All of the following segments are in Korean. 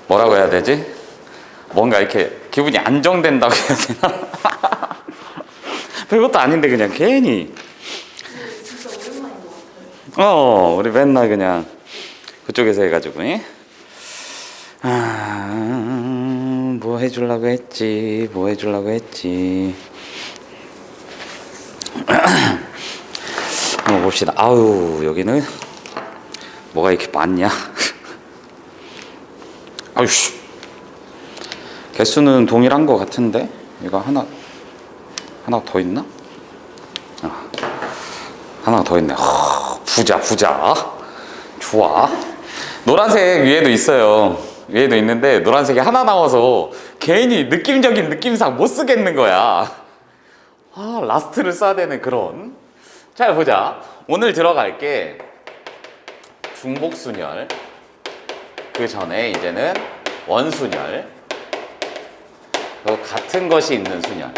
뭐라고 해야 되지? 뭔가 이렇게 기분이 안정된다고 해야 되나? 별것도 아닌데 그냥 괜히. 진짜 오랜만인 것 같아요. 우리 맨날 그냥 그쪽에서 해가지고. 뭐 해주려고 했지, 뭐 해주려고 했지. 한번 봅시다. 아우, 여기는 뭐가 이렇게 많냐? 아유씨. 개수는 동일한 것 같은데? 이거 하나 더 있나? 하나 더 있네. 부자. 좋아. 노란색 위에도 있어요. 위에도 있는데 노란색이 하나 나와서 괜히 느낌적인 느낌상 못 쓰겠는 거야. 라스트를 써야 되는 그런. 잘 보자. 오늘 들어갈 게 중복순열. 그 전에 이제는 원순열. 그리고 같은 것이 있는 순열.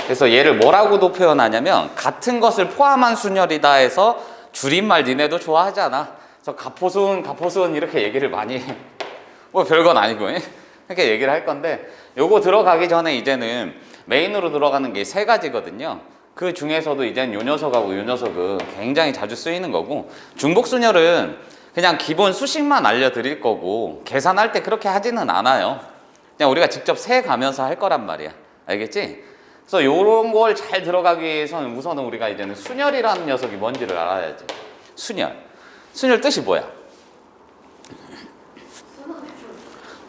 그래서 얘를 뭐라고도 표현하냐면 같은 것을 포함한 순열이다 해서 줄임말 니네도 좋아하잖아. 그래서 가포순 이렇게 얘기를 많이 해. 뭐 별건 아니고 이렇게 얘기를 할 건데, 요거 들어가기 전에 이제는 메인으로 들어가는 게 세 가지거든요. 그 중에서도 이제는 요 녀석하고 요 녀석은 굉장히 자주 쓰이는 거고, 중복순열은 그냥 기본 수식만 알려드릴 거고 계산할 때 그렇게 하지는 않아요. 그냥 우리가 직접 세 가면서 할 거란 말이야. 알겠지? 그래서 요런 걸 잘 들어가기 위해서는 우선은 우리가 이제는 순열이라는 녀석이 뭔지를 알아야지. 순열 뜻이 뭐야?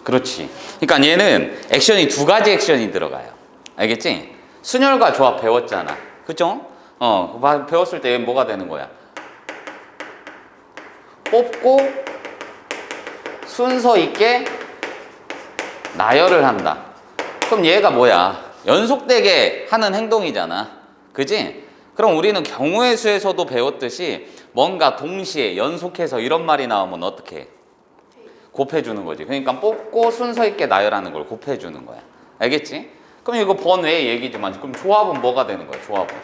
그렇지. 그러니까 얘는 액션이 두 가지 액션이 들어가요. 알겠지? 순열과 조합 배웠잖아. 그죠? 배웠을 때 얘는 뭐가 되는 거야? 뽑고 순서 있게 나열을 한다. 그럼 얘가 뭐야? 연속되게 하는 행동이잖아. 그지? 그럼 우리는 경우의 수에서도 배웠듯이 뭔가 동시에 연속해서 이런 말이 나오면 어떻게 해? 곱해주는 거지. 그러니까 뽑고 순서 있게 나열하는 걸 곱해주는 거야. 알겠지? 그럼 이거 번외의 얘기지만 그럼 조합은 뭐가 되는 거야? 조합은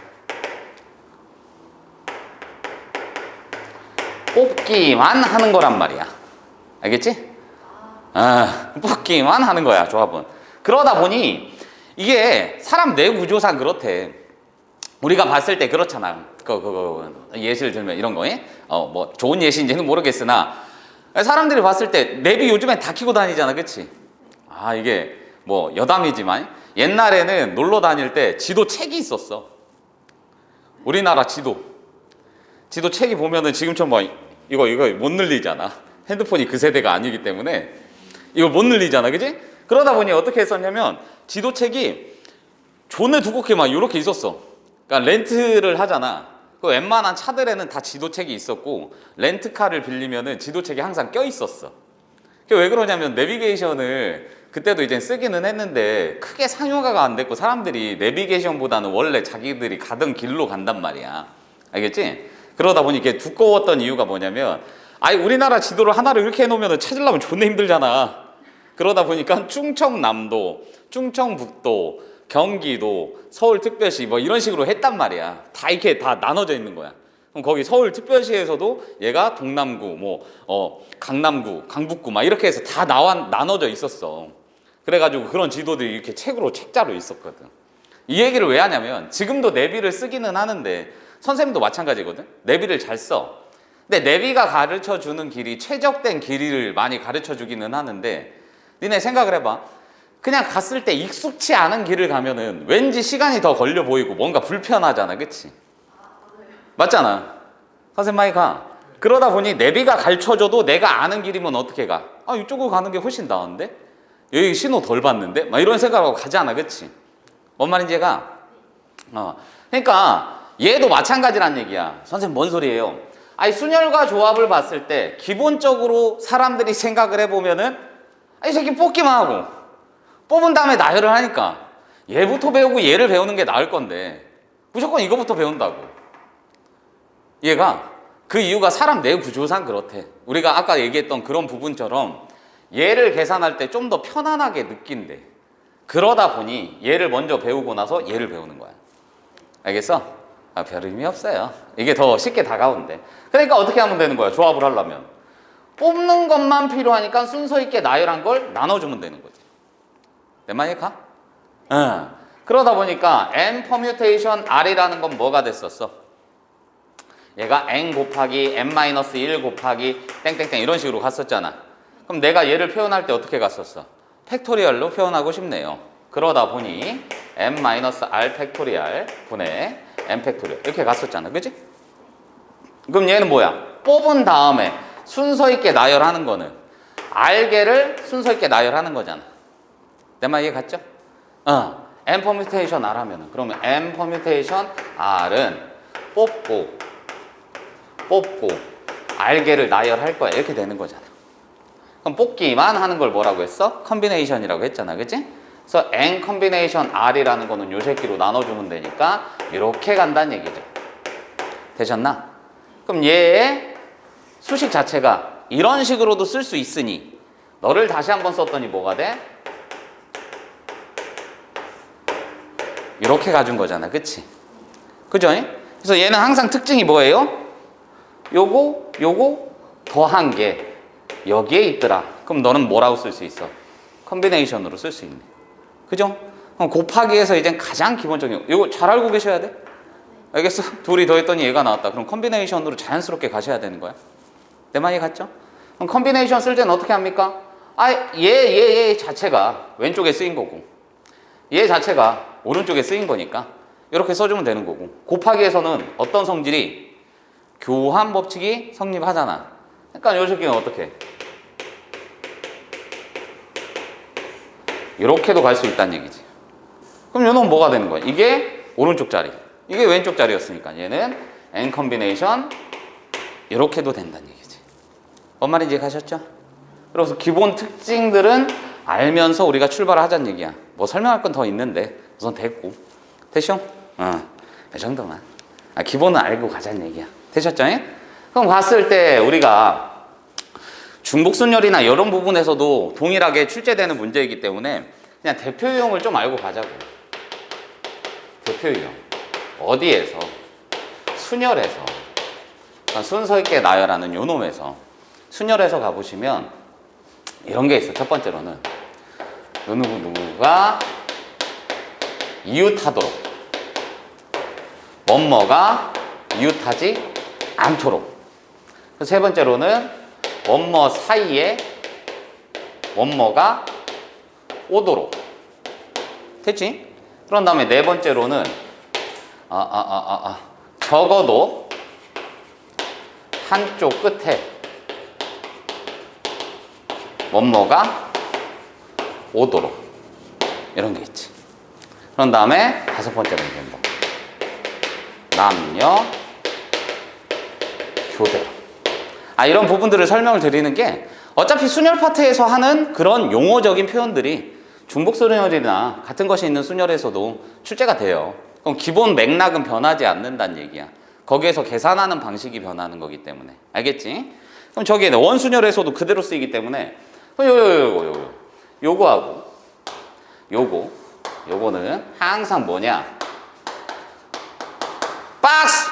뽑기만 하는 거란 말이야. 알겠지? 뽑기만 하는 거야, 조합은. 그러다 보니 이게 사람 뇌 구조상 그렇대. 우리가 봤을 때 그렇잖아. 예시를 들면 이런 거, 뭐 좋은 예시인지는 모르겠으나 사람들이 봤을 때 내비 요즘엔 다 켜고 다니잖아, 그치? 이게 뭐 여담이지만 옛날에는 놀러 다닐 때 지도 책이 있었어. 우리나라 지도 책이 보면은 지금처럼 뭐 이거 못 늘리잖아. 핸드폰이 그 세대가 아니기 때문에 이거 못 늘리잖아, 그지? 그러다 보니 어떻게 했었냐면 지도책이 존에 두껍게 막 이렇게 있었어. 그러니까 렌트를 하잖아. 그 웬만한 차들에는 다 지도책이 있었고 렌트카를 빌리면은 지도책이 항상 껴 있었어. 그게 왜 그러냐면 내비게이션을 그때도 이제 쓰기는 했는데 크게 상용화가 안 됐고 사람들이 내비게이션보다는 원래 자기들이 가던 길로 간단 말이야. 알겠지? 그러다 보니 이게 두꺼웠던 이유가 뭐냐면 우리나라 지도를 하나를 이렇게 해놓으면 찾으려면 존나 힘들잖아. 그러다 보니까 충청남도, 충청북도, 경기도, 서울특별시 뭐 이런 식으로 했단 말이야. 다 이렇게 다 나눠져 있는 거야. 그럼 거기 서울특별시에서도 얘가 동남구, 강남구, 강북구 막 이렇게 해서 다 나눠져 있었어. 그래가지고 그런 지도들이 이렇게 책자로 있었거든. 이 얘기를 왜 하냐면 지금도 내비를 쓰기는 하는데 선생님도 마찬가지거든. 내비를 잘 써. 근데 내비가 가르쳐주는 길이 최적된 길이를 많이 가르쳐주기는 하는데 니네 생각을 해봐. 그냥 갔을 때 익숙치 않은 길을 가면은 왠지 시간이 더 걸려 보이고 뭔가 불편하잖아, 그치? 맞잖아. 선생님 많이 가. 그러다 보니 내비가 가르쳐줘도 내가 아는 길이면 어떻게 가? 이쪽으로 가는 게 훨씬 나은데? 여기 신호 덜 받는데? 막 이런 생각하고 가잖아, 그치? 뭔 말인지 얘가? 그러니까 얘도 마찬가지란 얘기야. 선생님 뭔 소리예요? 순열과 조합을 봤을 때 기본적으로 사람들이 생각을 해보면은 이 새끼 뽑기만 하고 뽑은 다음에 나열을 하니까 얘부터 배우고 얘를 배우는 게 나을 건데 무조건 이거부터 배운다고. 얘가 그 이유가 사람 뇌 구조상 그렇대. 우리가 아까 얘기했던 그런 부분처럼 얘를 계산할 때 좀 더 편안하게 느낀대. 그러다 보니 얘를 먼저 배우고 나서 얘를 배우는 거야. 알겠어? 별 의미 없어요. 이게 더 쉽게 다가온대. 그러니까 어떻게 하면 되는 거야? 조합을 하려면 뽑는 것만 필요하니까 순서 있게 나열한 걸 나눠주면 되는 거지. 내 말이 가? 응. 그러다 보니까 n 퍼뮤테이션 r이라는 건 뭐가 됐었어? 얘가 n 곱하기 n-1 곱하기 땡땡땡 이런 식으로 갔었잖아. 그럼 내가 얘를 표현할 때 어떻게 갔었어? 팩토리얼로 표현하고 싶네요. 그러다 보니 n-r 팩토리얼 분의 n 팩토리얼 이렇게 갔었잖아. 그치? 그럼 얘는 뭐야? 뽑은 다음에 순서 있게 나열하는 거는 r개를 순서 있게 나열하는 거잖아. 내 말 이해 갔죠? n 퍼뮤테이션 r 하면은 그러면 n 퍼뮤테이션 r은 뽑고 r개를 나열할 거야. 이렇게 되는 거잖아. 그럼 뽑기만 하는 걸 뭐라고 했어? 컨비네이션이라고 했잖아. 그치? 그래서 n 컨비네이션 r이라는 거는 요 새끼로 나눠주면 되니까 이렇게 간다는 얘기죠. 되셨나? 그럼 얘의 수식 자체가 이런 식으로도 쓸 수 있으니 너를 다시 한번 썼더니 뭐가 돼? 이렇게 가준 거잖아. 그치? 그죠? 그래서 얘는 항상 특징이 뭐예요? 요거 더한 게 여기에 있더라. 그럼 너는 뭐라고 쓸 수 있어? 컨비네이션으로 쓸 수 있네. 그죠? 그럼 곱하기에서 이제 가장 기본적인 이거 잘 알고 계셔야 돼. 알겠어? 둘이 더했더니 얘가 나왔다. 그럼 컨비네이션으로 자연스럽게 가셔야 되는 거야. 내 말이 갔죠? 그럼 컨비네이션 쓸 때는 어떻게 합니까? 얘 자체가 왼쪽에 쓰인 거고 얘 자체가 오른쪽에 쓰인 거니까 이렇게 써주면 되는 거고 곱하기에서는 어떤 성질이 교환 법칙이 성립하잖아. 그러니까 요 새끼는 어떻게? 이렇게도 갈 수 있다는 얘기지. 그럼 요놈 뭐가 되는 거야? 이게 오른쪽 자리, 이게 왼쪽 자리였으니까 얘는 n 컨비네이션 이렇게도 된다는 얘기지. 뭔 말인지 가셨죠? 그래서 기본 특징들은 알면서 우리가 출발을 하자는 얘기야. 뭐 설명할 건 더 있는데 우선 됐고. 되셔? 이 정도만. 기본은 알고 가자는 얘기야. 되셨죠? 그럼 봤을 때 우리가 중복순열이나 이런 부분에서도 동일하게 출제되는 문제이기 때문에 그냥 대표 유형을 좀 알고 가자고. 대표 유형. 어디에서? 순열에서. 그러니까 순서 있게 나열하는 요 놈에서 순열에서 가보시면 이런 게 있어. 첫 번째로는 누구가 이웃하도록 뭐뭐가 이웃하지 않도록. 세 번째로는 뭐뭐 사이에 뭐뭐가 오도록. 됐지? 그런 다음에 네 번째로는 적어도 한쪽 끝에 뭐뭐가 오도록. 이런 게 있지. 그런 다음에 다섯 번째는 뭐 남녀 교대로. 이런 부분들을 설명을 드리는 게 어차피 순열 파트에서 하는 그런 용어적인 표현들이 중복순열이나 같은 것이 있는 순열에서도 출제가 돼요. 그럼 기본 맥락은 변하지 않는다는 얘기야. 거기에서 계산하는 방식이 변하는 거기 때문에. 알겠지? 그럼 저기에 원순열에서도 그대로 쓰이기 때문에 요거하고 요거는 항상 뭐냐? 박스!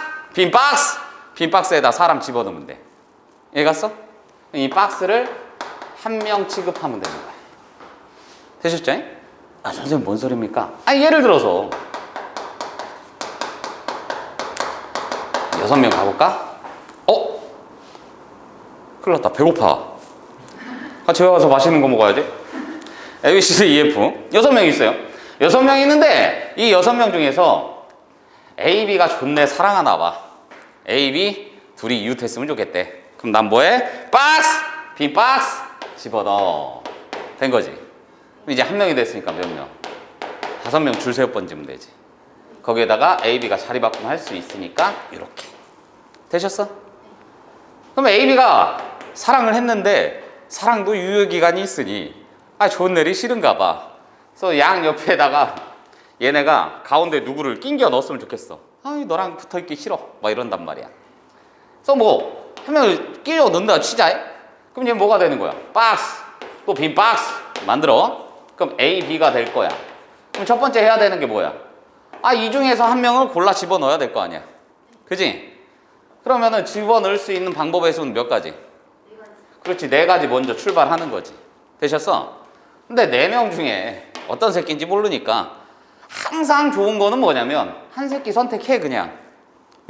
빈 박스에다 사람 집어넣으면 돼. 이해 갔어? 이 박스를 한 명 취급하면 되는 거야. 되셨죠? 선생님 뭔 소리입니까? 예를 들어서 6명 가볼까? 큰일 났다. 배고파. 같이 와서 맛있는 거 먹어야지. ABC, EF 6명 있어요. 6명 있는데 이 6명 중에서 A, B가 존내 사랑하나 봐. A, B 둘이 이웃했으면 좋겠대. 그럼 난 뭐해? 박스! 빈 박스! 집어넣어. 된 거지. 이제 한 명이 됐으니까 몇 명? 5명 줄 세워 번지면 되지. 거기에다가 A, B가 자리 바꿈 할 수 있으니까 이렇게. 되셨어? 그럼 A, B가 사랑을 했는데 사랑도 유효기간이 있으니 좋은 날이 싫은가 봐. 그래서 양 옆에다가 얘네가 가운데 누구를 낑겨 넣었으면 좋겠어. 너랑 붙어있기 싫어. 막 이런단 말이야. 그래서 뭐 한 명을 끼워 넣는다 치자. 그럼 얘 뭐가 되는 거야? 박스. 또 빈 박스 만들어. 그럼 A, B가 될 거야. 그럼 첫 번째 해야 되는 게 뭐야? 이 중에서 한 명을 골라 집어넣어야 될 거 아니야. 그지? 그러면은 집어넣을 수 있는 방법의 수는 몇 가지? 4가지. 그렇지, 4가지 먼저 출발하는 거지. 되셨어? 근데 4명 중에 어떤 새끼인지 모르니까 항상 좋은 거는 뭐냐면 한 새끼 선택해 그냥.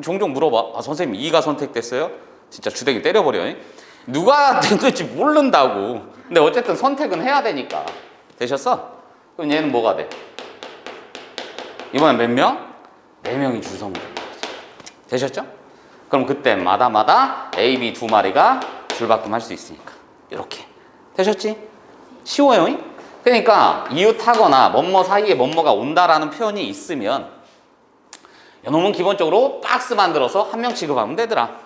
종종 물어봐. 아, 선생님 2가 선택됐어요? 진짜 주댕이 때려버려. 누가 됐는지 모른다고. 근데 어쨌든 선택은 해야 되니까. 되셨어? 그럼 얘는 뭐가 돼? 이번엔 몇 명? 4명이 줄 서면 되는 거지. 되셨죠? 그럼 그때마다 A, B 2마리가 줄바꿈 할 수 있으니까. 이렇게. 되셨지? 쉬워요. 그러니까 이웃하거나 뭐뭐 사이에 뭐뭐가 온다라는 표현이 있으면 이놈은 기본적으로 박스 만들어서 한 명 취급하면 되더라.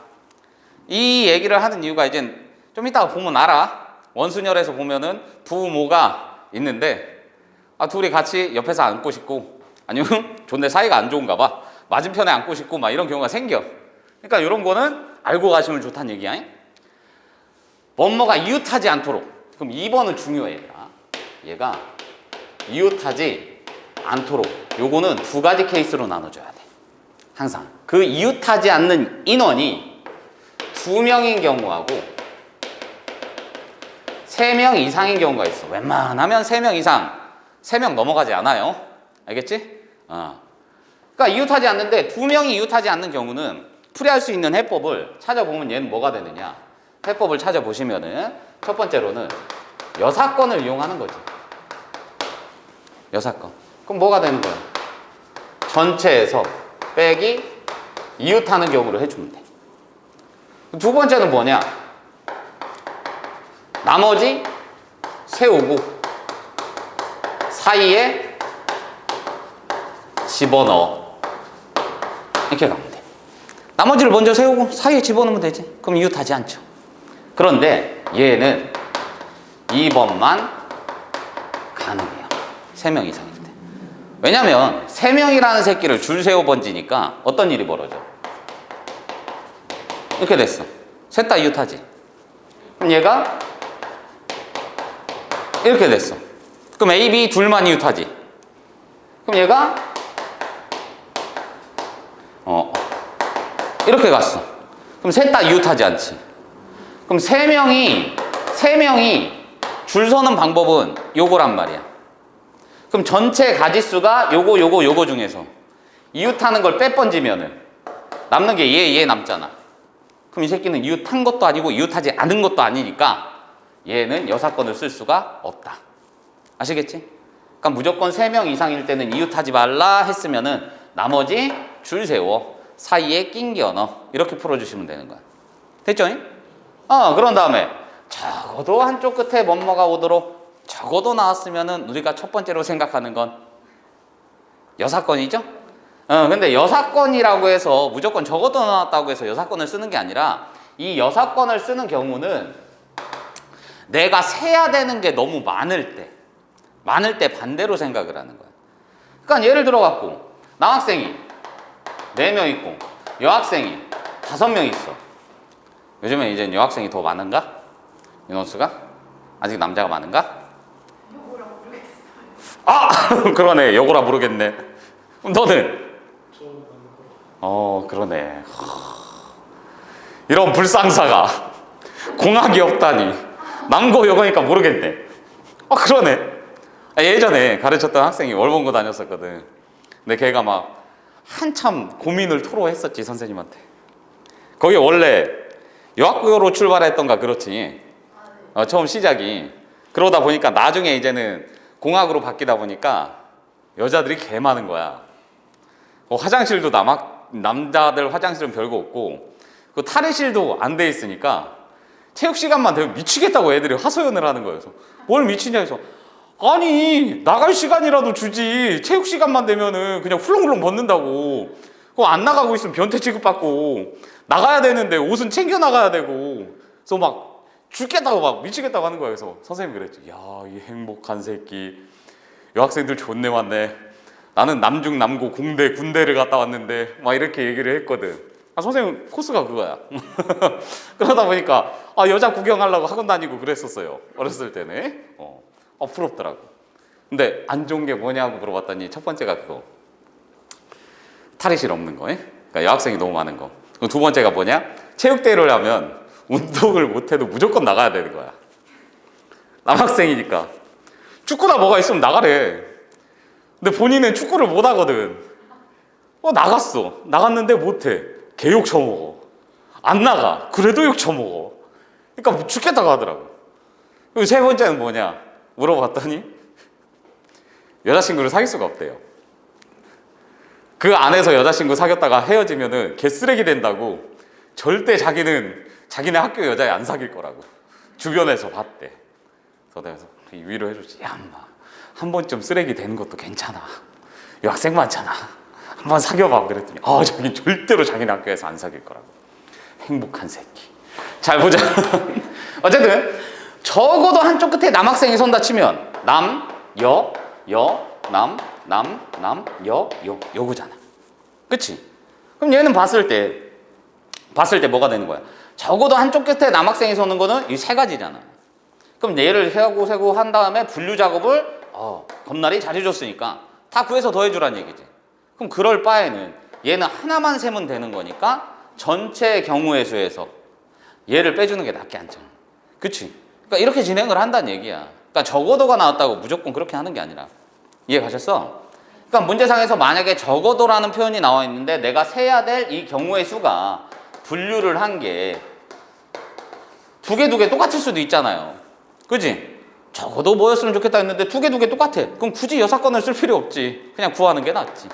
이 얘기를 하는 이유가 이제 좀 이따가 보면 알아. 원순열에서 보면은 부모가 있는데 둘이 같이 옆에서 앉고 싶고 아니면 존내 사이가 안 좋은가 봐. 맞은편에 앉고 싶고 막 이런 경우가 생겨. 그러니까 이런 거는 알고 가시면 좋다는 얘기야. 뭐뭐가 이웃하지 않도록. 그럼 2번은 중요해. 얘가 이웃하지 않도록. 요거는 2가지 케이스로 나눠줘야 돼. 항상. 그 이웃하지 않는 인원이 2명인 경우하고 3명 이상인 경우가 있어. 웬만하면 3명 이상, 3명 넘어가지 않아요. 알겠지? 그러니까 이웃하지 않는데 2명이 이웃하지 않는 경우는 풀이할 수 있는 해법을 찾아보면 얘는 뭐가 되느냐. 해법을 찾아보시면은 첫 번째로는 여사건을 이용하는 거지. 여사건. 그럼 뭐가 되는 거야? 전체에서 빼기 이웃하는 경우로 해주면 돼. 두 번째는 뭐냐? 나머지 세우고 사이에 집어넣어. 이렇게 가면 돼. 나머지를 먼저 세우고 사이에 집어넣으면 되지. 그럼 이웃하지 않죠. 그런데 얘는 2번만 가능해요. 3명 이상일 때. 왜냐면 3명이라는 새끼를 줄 세워 번지니까 어떤 일이 벌어져? 이렇게 됐어. 셋 다 이웃하지. 그럼 얘가 이렇게 됐어. 그럼 A, B 둘만 이웃하지. 그럼 얘가 이렇게 갔어. 그럼 셋 다 이웃하지 않지. 그럼 3명이 줄 서는 방법은 요거란 말이야. 그럼 전체 가지수가 요거 중에서 이웃하는 걸 빼번지면은 남는 게 얘 남잖아. 그럼 이 새끼는 이웃한 것도 아니고 이웃하지 않은 것도 아니니까 얘는 여사건을 쓸 수가 없다. 아시겠지? 그러니까 무조건 3명 이상일 때는 이웃하지 말라 했으면은 나머지 줄 세워 사이에 낑겨 넣어. 이렇게 풀어주시면 되는 거야. 됐죠? 그런 다음에 적어도 한쪽 끝에 뭐뭐가 오도록 적어도 나왔으면은 우리가 첫 번째로 생각하는 건 여사건이죠? 근데 여사건이라고 해서 무조건 적어도 나왔다고 해서 여사건을 쓰는 게 아니라 이 여사건을 쓰는 경우는 내가 세야 되는 게 너무 많을 때 반대로 생각을 하는 거야. 그러니까 예를 들어 갖고 남학생이 4명 있고 여학생이 5명 있어. 요즘에 이제 여학생이 더 많은가? 인원수가? 아직 남자가 많은가? 요거랑 모르겠어요. 그러네. 요거라 모르겠네. 그럼 너는? 그러네. 이런 불상사가 공학이 없다니. 남고 여고니까 모르겠네. 그러네. 예전에 가르쳤던 학생이 월봉고 다녔었거든. 근데 걔가 막 한참 고민을 토로했었지, 선생님한테. 거기 원래 여학교로 출발했던가 그렇지. 처음 시작이. 그러다 보니까 나중에 이제는 공학으로 바뀌다 보니까 여자들이 개 많은 거야. 화장실도 남자들 화장실은 별거 없고 그 탈의실도 안 돼 있으니까 체육 시간만 되면 미치겠다고 애들이 하소연을 하는 거예요. 그래서 뭘 미치냐 해서 아니 나갈 시간이라도 주지 체육 시간만 되면은 그냥 훌렁훌렁 벗는다고. 그거 안 나가고 있으면 변태 취급받고 나가야 되는데 옷은 챙겨 나가야 되고. 그래서 막 죽겠다고 막 미치겠다고 하는 거예요. 그래서 선생님이 그랬죠. 야, 이 행복한 새끼. 여학생들 존내 많네. 나는 남중 남고 공대 군대를 갔다 왔는데 막 이렇게 얘기를 했거든. 선생님 코스가 그거야. 그러다 보니까 여자 구경하려고 학원 다니고 그랬었어요. 어렸을 때는. 부럽더라고. 근데 안 좋은 게 뭐냐고 물어봤더니 첫 번째가 그거. 탈의실 없는 거. 그러니까 여학생이 너무 많은 거. 그리고 두 번째가 뭐냐? 체육대회를 하면 운동을 못해도 무조건 나가야 되는 거야. 남학생이니까. 축구나 뭐가 있으면 나가래. 근데 본인은 축구를 못 하거든. 나갔어. 나갔는데 못해. 개욕 처먹어. 안 나가. 그래도 욕 처먹어. 그러니까 죽겠다고 하더라고. 그리고 세 번째는 뭐냐? 물어봤더니 여자친구를 사귈 수가 없대요. 그 안에서 여자친구 사귀었다가 헤어지면은 개쓰레기 된다고 절대 자기는 자기네 학교 여자애 안 사귈 거라고 주변에서 봤대. 그래서 내가 위로해줬지. 야, 엄마, 한 번쯤 쓰레기 되는 것도 괜찮아. 여학생 많잖아. 한번 사귀어봐. 그랬더니 자기 절대로 자기네 학교에서 안 사귈 거라고. 행복한 새끼. 잘 보자. 어쨌든 적어도 한쪽 끝에 남학생이 선다 치면 남, 여, 남, 여구잖아. 그치? 그럼 얘는 봤을 때 뭐가 되는 거야? 적어도 한쪽 끝에 남학생이 서는 거는 이 세 가지잖아. 그럼 얘를 세고 한 다음에 분류 작업을 겁나리 잘해줬으니까 다 구해서 더해주란 얘기지. 그럼 그럴 바에는 얘는 하나만 세면 되는 거니까 전체 경우의 수에서 얘를 빼주는 게 낫게 안 잖아. 그치? 그러니까 이렇게 진행을 한다는 얘기야. 그러니까 적어도가 나왔다고 무조건 그렇게 하는 게 아니라. 이해 가셨어? 그러니까 문제상에서 만약에 적어도라는 표현이 나와 있는데 내가 세야 될 이 경우의 수가 분류를 한 게 두 개 똑같을 수도 있잖아요. 그지? 적어도 뭐였으면 좋겠다 했는데 두 개 똑같아. 그럼 굳이 여사건을 쓸 필요 없지. 그냥 구하는 게 낫지.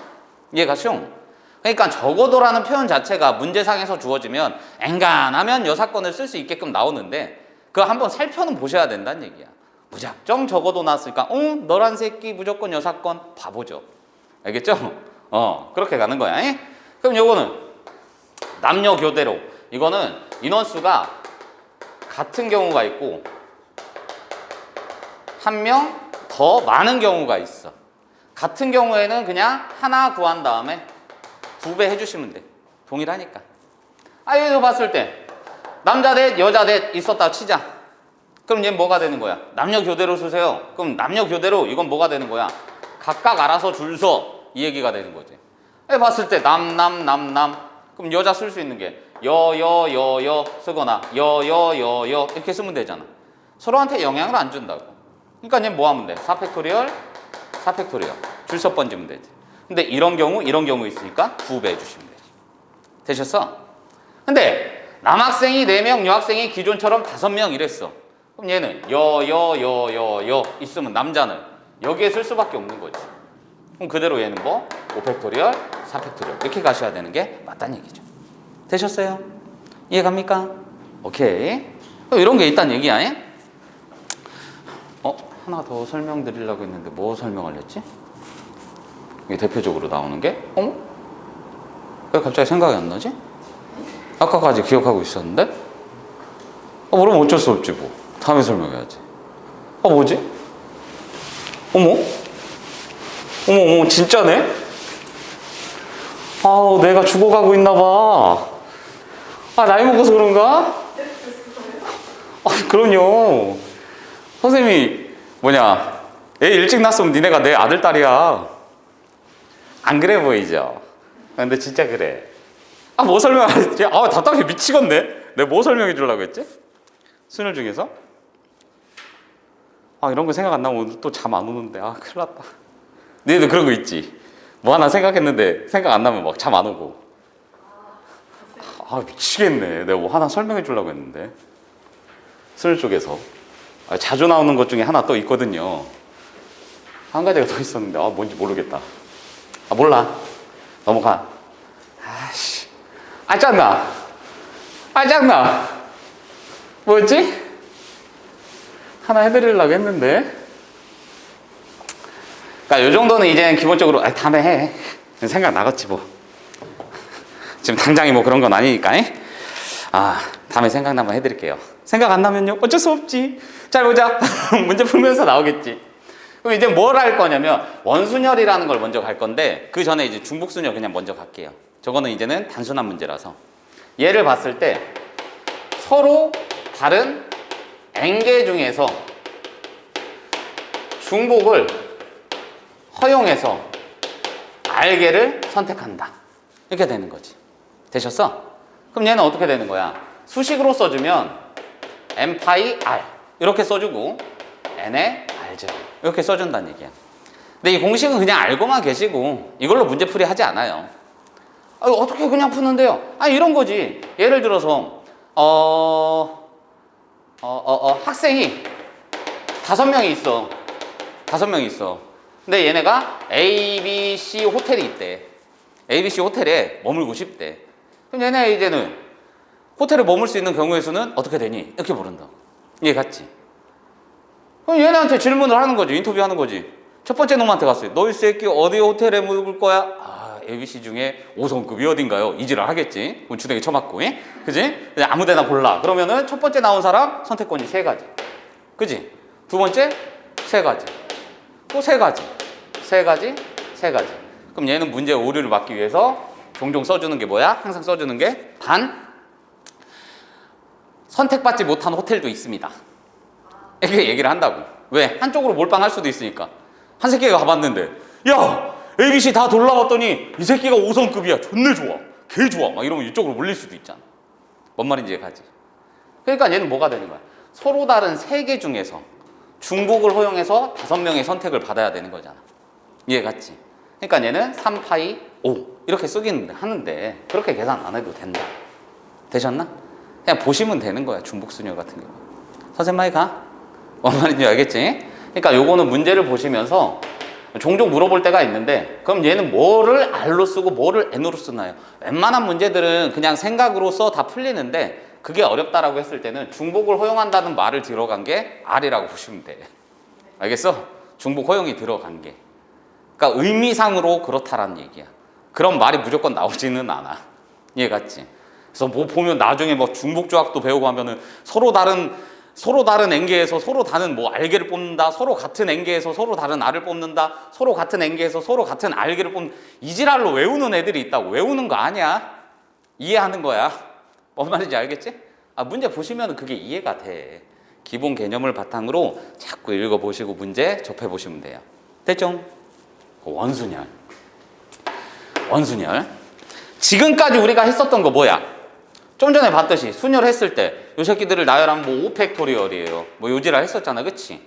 이해 가시오? 그러니까 적어도라는 표현 자체가 문제상에서 주어지면 엔간하면 여사건을 쓸 수 있게끔 나오는데 그거 한번 살펴는 보셔야 된다는 얘기야. 무작정 적어도 나왔으니까 너란 새끼 무조건 여사건 바보죠. 알겠죠? 그렇게 가는 거야. 그럼 요거는 남녀 교대로 이거는 인원수가 같은 경우가 있고 한 명 더 많은 경우가 있어. 같은 경우에는 그냥 하나 구한 다음에 2배 해주시면 돼. 동일하니까. 이거 봤을 때 남자 대 여자 대 있었다 치자. 그럼 얘는 뭐가 되는 거야? 남녀 교대로 쓰세요. 그럼 남녀 교대로 이건 뭐가 되는 거야? 각각 알아서 줄 서 이 얘기가 되는 거지. 봤을 때 남. 그럼 여자 쓸 수 있는 게 여 쓰거나 여 이렇게 쓰면 되잖아. 서로한테 영향을 안 준다고. 그러니까 얘는 뭐 하면 돼? 4팩토리얼 줄서 번지면 되지. 근데 이런 경우 있으니까 2배 해주시면 되지. 되셨어? 근데 남학생이 4명, 여학생이 기존처럼 5명 이랬어. 그럼 얘는 여 있으면 남자는 여기에 쓸 수밖에 없는 거지. 그럼 그대로 얘는 뭐? 5팩토리얼, 4팩토리얼 이렇게 가셔야 되는 게 맞다는 얘기죠. 되셨어요? 이해갑니까? 오케이. 이런 게 있다는 얘기야. 하나 더 설명드리려고 했는데 뭐 설명을 했지? 이게 대표적으로 나오는 게 왜 갑자기 생각이 안 나지? 아까까지 기억하고 있었는데? 모르면 어쩔 수 없지 뭐. 다음에 설명해야지. 뭐지? 어머 진짜네? 내가 죽어가고 있나봐. 나이 먹어서 그런가? 그럼요. 선생님이 애 일찍 낳았으면 니네가 내 아들, 딸이야. 안 그래 보이죠? 근데 진짜 그래. 뭐 설명하지? 답답해 미치겠네. 내가 뭐 설명해 주려고 했지? 수능 중에서? 이런 거 생각 안 나면 오늘 또 잠 안 오는데. 큰일 났다. 너희도 그런 거 있지? 뭐 하나 생각했는데 생각 안 나면 막 잠 안 오고. 미치겠네. 내가 뭐 하나 설명해 주려고 했는데. 수능 쪽에서. 자주 나오는 것 중에 하나 또 있거든요. 한 가지가 더 있었는데 뭔지 모르겠다. 몰라. 넘어가. 짱나. 뭐였지? 하나 해드리려고 했는데. 그러니까 요 정도는 이제 기본적으로 다음에 해. 생각 나겠지 뭐. 지금 당장이 뭐 그런 건 아니니까. 다음에 생각나면 해드릴게요. 생각 안 나면요? 어쩔 수 없지. 잘 보자. 문제 풀면서 나오겠지. 그럼 이제 뭘 할 거냐면 원순열이라는 걸 먼저 갈 건데 그 전에 이제 중복순열 그냥 먼저 갈게요. 저거는 이제는 단순한 문제라서. 얘를 봤을 때 서로 다른 N개 중에서 중복을 허용해서 R개를 선택한다. 이렇게 되는 거지. 되셨어? 그럼 얘는 어떻게 되는 거야? 수식으로 써주면 n 파이 r 이렇게 써주고 n의 r제곱 이렇게 써준다는 얘기야. 근데 이 공식은 그냥 알고만 계시고 이걸로 문제풀이 하지 않아요. 어떻게 그냥 푸는데요? 이런 거지. 예를 들어서 학생이 5명이 있어. 5명이 있어. 근데 얘네가 A, B, C 호텔이 있대. A, B, C 호텔에 머물고 싶대. 그럼 얘네 이제는 호텔에 머물 수 있는 경우의 수는 어떻게 되니? 이렇게 물은다. 이해 갔지? 그럼 얘네한테 질문을 하는 거지. 인터뷰하는 거지. 첫 번째 놈한테 갔어요. 너 이 새끼 어디 호텔에 묵을 거야? ABC 중에 5성급이 어딘가요? 이지랄 하겠지. 주댕이 쳐맞고, 그지? 그냥 아무 데나 골라. 그러면은 첫 번째 나온 사람 선택권이 3가지. 그지? 두 번째 3가지. 또 3가지. 3가지, 3가지. 그럼 얘는 문제 오류를 막기 위해서 종종 써주는 게 뭐야? 항상 써주는 게 단 선택받지 못한 호텔도 있습니다. 이렇게 얘기를 한다고. 왜? 한쪽으로 몰빵할 수도 있으니까. 한 새끼가 가봤는데 야! ABC 다 돌아봤더니 이 새끼가 5성급이야. 존내 좋아. 개 좋아. 막 이러면 이쪽으로 몰릴 수도 있잖아. 뭔 말인지 이해가지? 그러니까 얘는 뭐가 되는 거야? 서로 다른 3개 중에서 중복을 허용해서 5명의 선택을 받아야 되는 거잖아. 이해갔지? 그러니까 얘는 3파이 5 이렇게 쓰긴 하는데 그렇게 계산 안 해도 된다. 되셨나? 그냥 보시면 되는 거야. 중복순열 같은 경우. 선생님 많이 가? 뭔 말인지 알겠지? 그러니까 요거는 문제를 보시면서 종종 물어볼 때가 있는데 그럼 얘는 뭐를 R로 쓰고 뭐를 N으로 쓰나요? 웬만한 문제들은 그냥 생각으로 써 다 풀리는데 그게 어렵다라고 했을 때는 중복을 허용한다는 말을 들어간 게 R이라고 보시면 돼. 알겠어? 중복 허용이 들어간 게. 그러니까 의미상으로 그렇다라는 얘기야. 그런 말이 무조건 나오지는 않아. 이해 갔지? 그래서 뭐 보면 나중에 뭐 중복조합도 배우고 하면은 서로 다른 N개에서 서로 다른 뭐 R개를 뽑는다. 서로 같은 N개에서 서로 다른 R을 뽑는다. 서로 같은 N개에서 서로 같은 R개를 뽑는다. 이지랄로 외우는 애들이 있다고. 외우는 거 아니야. 이해하는 거야. 뭔 말인지 알겠지? 문제 보시면 그게 이해가 돼. 기본 개념을 바탕으로 자꾸 읽어보시고 문제 접해보시면 돼요. 됐죠? 원순열. 지금까지 우리가 했었던 거 뭐야? 좀 전에 봤듯이 순열했을 때 요 새끼들을 나열하면 뭐 5팩토리얼이에요. 뭐 요지랄 했었잖아. 그치?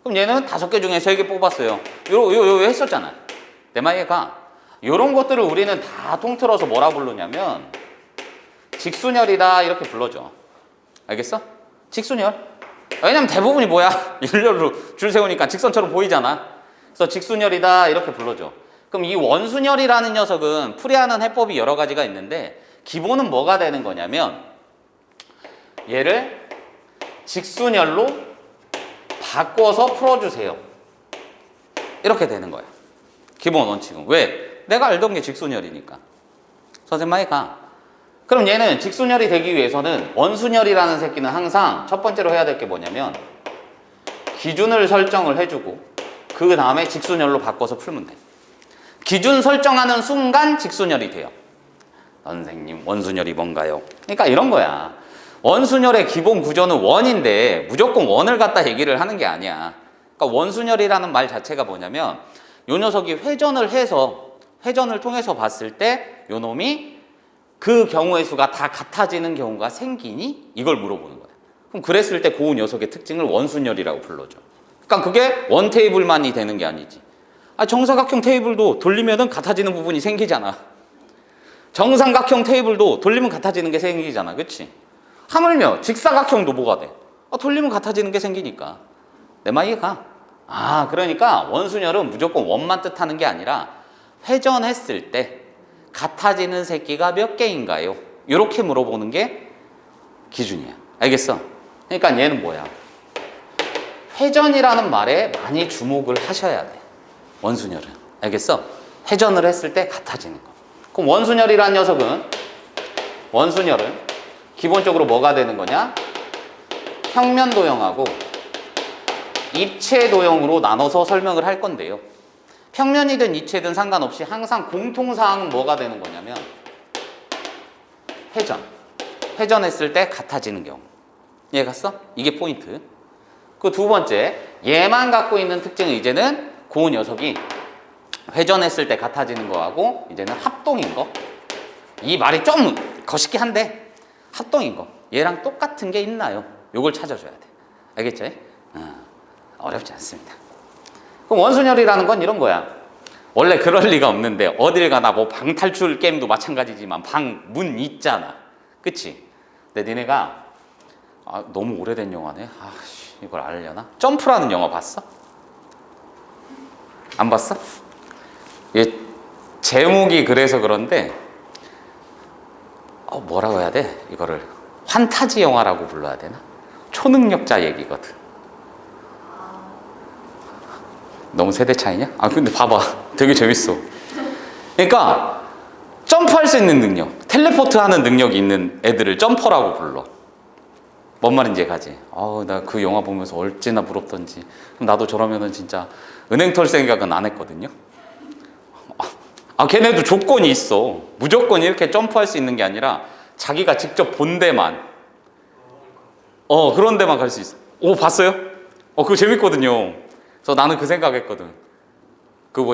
그럼 얘는 5개 중에 3개 뽑았어요. 요 했었잖아. 내 말이가 요런 것들을 우리는 다 통틀어서 뭐라 부르냐면 직순열이다 이렇게 불러줘. 알겠어? 직순열. 왜냐면 대부분이 뭐야? 일렬로 줄 세우니까 직선처럼 보이잖아. 그래서 직순열이다 이렇게 불러줘. 그럼 이 원순열이라는 녀석은 풀이하는 해법이 여러 가지가 있는데 기본은 뭐가 되는 거냐면 얘를 직순열로 바꿔서 풀어주세요. 이렇게 되는 거야. 기본 원칙은. 왜? 내가 알던 게 직순열이니까. 선생님 많이 가. 그럼 얘는 직순열이 되기 위해서는 원순열이라는 새끼는 항상 첫 번째로 해야 될 게 뭐냐면 기준을 설정을 해주고 그 다음에 직순열로 바꿔서 풀면 돼. 기준 설정하는 순간 직순열이 돼요. 선생님 원순열이 뭔가요? 그러니까 이런 거야. 원순열의 기본 구조는 원인데 무조건 원을 갖다 얘기를 하는 게 아니야. 그러니까 원순열이라는 말 자체가 뭐냐면 요 녀석이 회전을 통해서 봤을 때 요 놈이 그 경우의 수가 다 같아지는 경우가 생기니? 이걸 물어보는 거야. 그럼 그랬을 때 그 녀석의 특징을 원순열이라고 불러줘. 그러니까 그게 원 테이블만이 되는 게 아니지. 정사각형 테이블도 돌리면은 같아지는 부분이 생기잖아. 정삼각형 테이블도 돌리면 같아지는 게 생기잖아. 그치? 하물며 직사각형도 뭐가 돼? 돌리면 같아지는 게 생기니까. 내 말 이해가? 그러니까 원순열은 무조건 원만 뜻하는 게 아니라 회전했을 때 같아지는 새끼가 몇 개인가요? 이렇게 물어보는 게 기준이야. 알겠어? 그러니까 얘는 뭐야? 회전이라는 말에 많이 주목을 하셔야 돼. 원순열은. 알겠어? 회전을 했을 때 같아지는 거. 그럼 원순열이라는 녀석은 기본적으로 뭐가 되는 거냐? 평면 도형하고 입체 도형으로 나눠서 설명을 할 건데요. 평면이든 입체든 상관없이 항상 공통사항은 뭐가 되는 거냐면 회전했을 때 같아지는 경우. 이해 갔어? 이게 포인트. 그 두 번째, 얘만 갖고 있는 특징은 이제는 그 녀석이 회전했을 때 같아지는 거하고 이제는 합동인 거. 이 말이 좀 거시기 한데 합동인 거. 얘랑 똑같은 게 있나요? 요걸 찾아줘야 돼. 알겠죠? 어렵지 않습니다. 그럼 원순열이라는 건 이런 거야. 원래 그럴 리가 없는데 어딜 가나 뭐 방탈출 게임도 마찬가지지만 방 문 있잖아. 그치? 근데 니네가 너무 오래된 영화네. 이걸 알려나? 점프라는 영화 봤어? 안 봤어? 얘 제목이 그래서 그런데 뭐라고 해야 돼? 이거를 환타지 영화라고 불러야 되나? 초능력자 얘기거든. 너무 세대 차이냐? 근데 봐봐. 되게 재밌어. 그러니까 점프할 수 있는 능력, 텔레포트 하는 능력이 있는 애들을 점퍼라고 불러. 뭔 말인지 가지? 나 그 영화 보면서 얼마나 부럽던지. 그럼 나도 저러면은 진짜 은행 털 생각은 안 했거든요. 걔네도 조건이 있어. 무조건 이렇게 점프할 수 있는 게 아니라 자기가 직접 본 데만, 그런 데만 갈 수 있어. 봤어요? 그거 재밌거든요. 그래서 나는 그 생각했거든. 그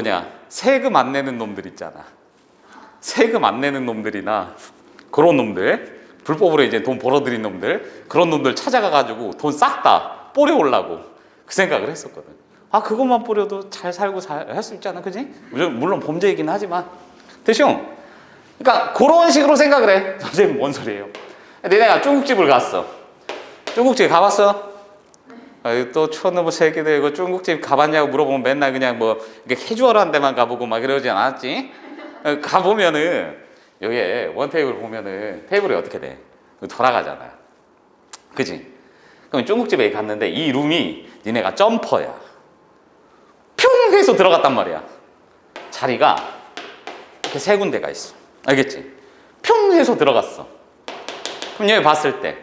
세금 안 내는 놈들 있잖아. 세금 안 내는 놈들이나 그런 놈들, 불법으로 이제 돈 벌어들인 놈들, 그런 놈들 찾아가가지고 돈 싹 다 뿌려오려고 그 생각을 했었거든. 그것만 뿌려도 잘 살고 할 수 있잖아, 그지? 물론 범죄이긴 하지만. 대충. 그러니까 그런 식으로 생각을 해. 선생님 뭔 소리예요? 내가 중국집을 갔어. 중국집 가봤어? 또 초놈의 새끼들 이거 중국집 가봤냐고 물어보면 맨날 그냥 뭐 이렇게 캐주얼한 데만 가보고 막 이러지 않았지? 가보면은 여기에 원 테이블 보면은 테이블이 어떻게 돼? 돌아가잖아. 그지? 그럼 중국집에 갔는데 이 룸이 니네가 점퍼야. 뿅 해서 들어갔단 말이야. 자리가 이렇게 세 군데가 있어. 알겠지? 뿅 해서 들어갔어. 그럼 여기 봤을 때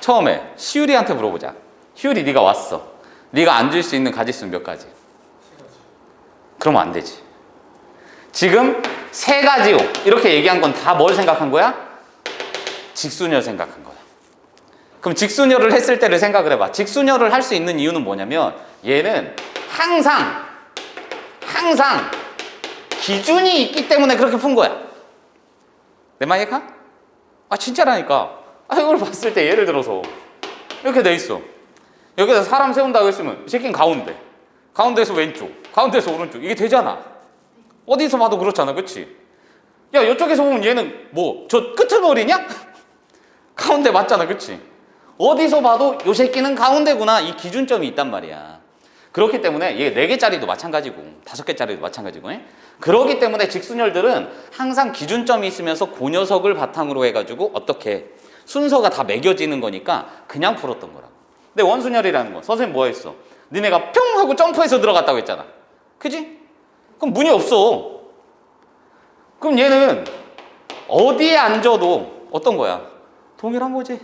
처음에 시우리한테 물어보자. 시우리 네가 왔어. 네가 앉을 수 있는 가지수는 몇 가지? 그러면 안 되지. 지금 세 가지요. 이렇게 얘기한 건 다 뭘 생각한 거야? 직순열 생각한 거야. 그럼 직순열을 했을 때를 생각을 해봐. 직순열을 할 수 있는 이유는 뭐냐면 얘는 항상 기준이 있기 때문에 그렇게 푼 거야. 내 말 이해가? 진짜라니까. 이걸 봤을 때 예를 들어서 이렇게 돼 있어. 여기다 사람 세운다고 했으면 이 새끼는 가운데에서 왼쪽, 가운데에서 오른쪽 이게 되잖아. 어디서 봐도 그렇잖아, 그치? 야, 이쪽에서 보면 얘는 저 끄트머리냐? 가운데 맞잖아, 그치? 어디서 봐도 이 새끼는 가운데구나. 이 기준점이 있단 말이야. 그렇기 때문에 얘 4개짜리도 마찬가지고 5개짜리도 마찬가지고. 그렇기 때문에 직순열들은 항상 기준점이 있으면서 그 녀석을 바탕으로 해가지고 어떻게 순서가 다 매겨지는 거니까 그냥 풀었던 거라고. 근데 원순열이라는 거 선생님 뭐 했어? 니네가 뿅 하고 점프해서 들어갔다고 했잖아. 그지? 그럼 문이 없어. 그럼 얘는 어디에 앉아도 어떤 거야? 동일한 거지.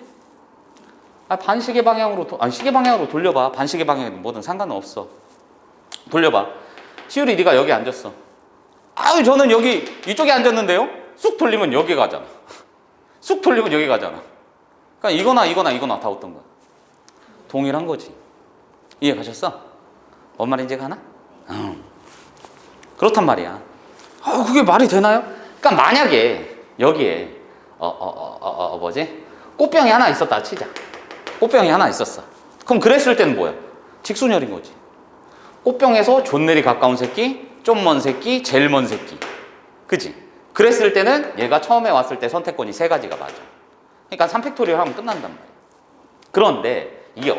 반시계 방향으로 시계 방향으로 돌려봐. 반시계 방향이든 뭐든 상관은 없어. 돌려봐. 시우리 네가 여기 앉았어. 저는 여기 이쪽에 앉았는데요. 쑥 돌리면 여기 가잖아. 쑥 돌리면 여기 가잖아. 그러니까 이거나 다 어떤 거야? 동일한 거지. 이해 가셨어? 뭔 말인지 가나? 그렇단 말이야. 그게 말이 되나요? 그러니까 만약에 여기에 꽃병이 하나 있었다 치자. 꽃병이 하나 있었어. 그럼 그랬을 때는 뭐야? 직순열인 거지. 꽃병에서 존내리 가까운 새끼, 좀 먼 새끼, 제일 먼 새끼. 그지? 그랬을 때는 얘가 처음에 왔을 때 선택권이 3가지가 맞아. 그러니까 3팩토리얼 하면 끝난단 말이야. 그런데 이게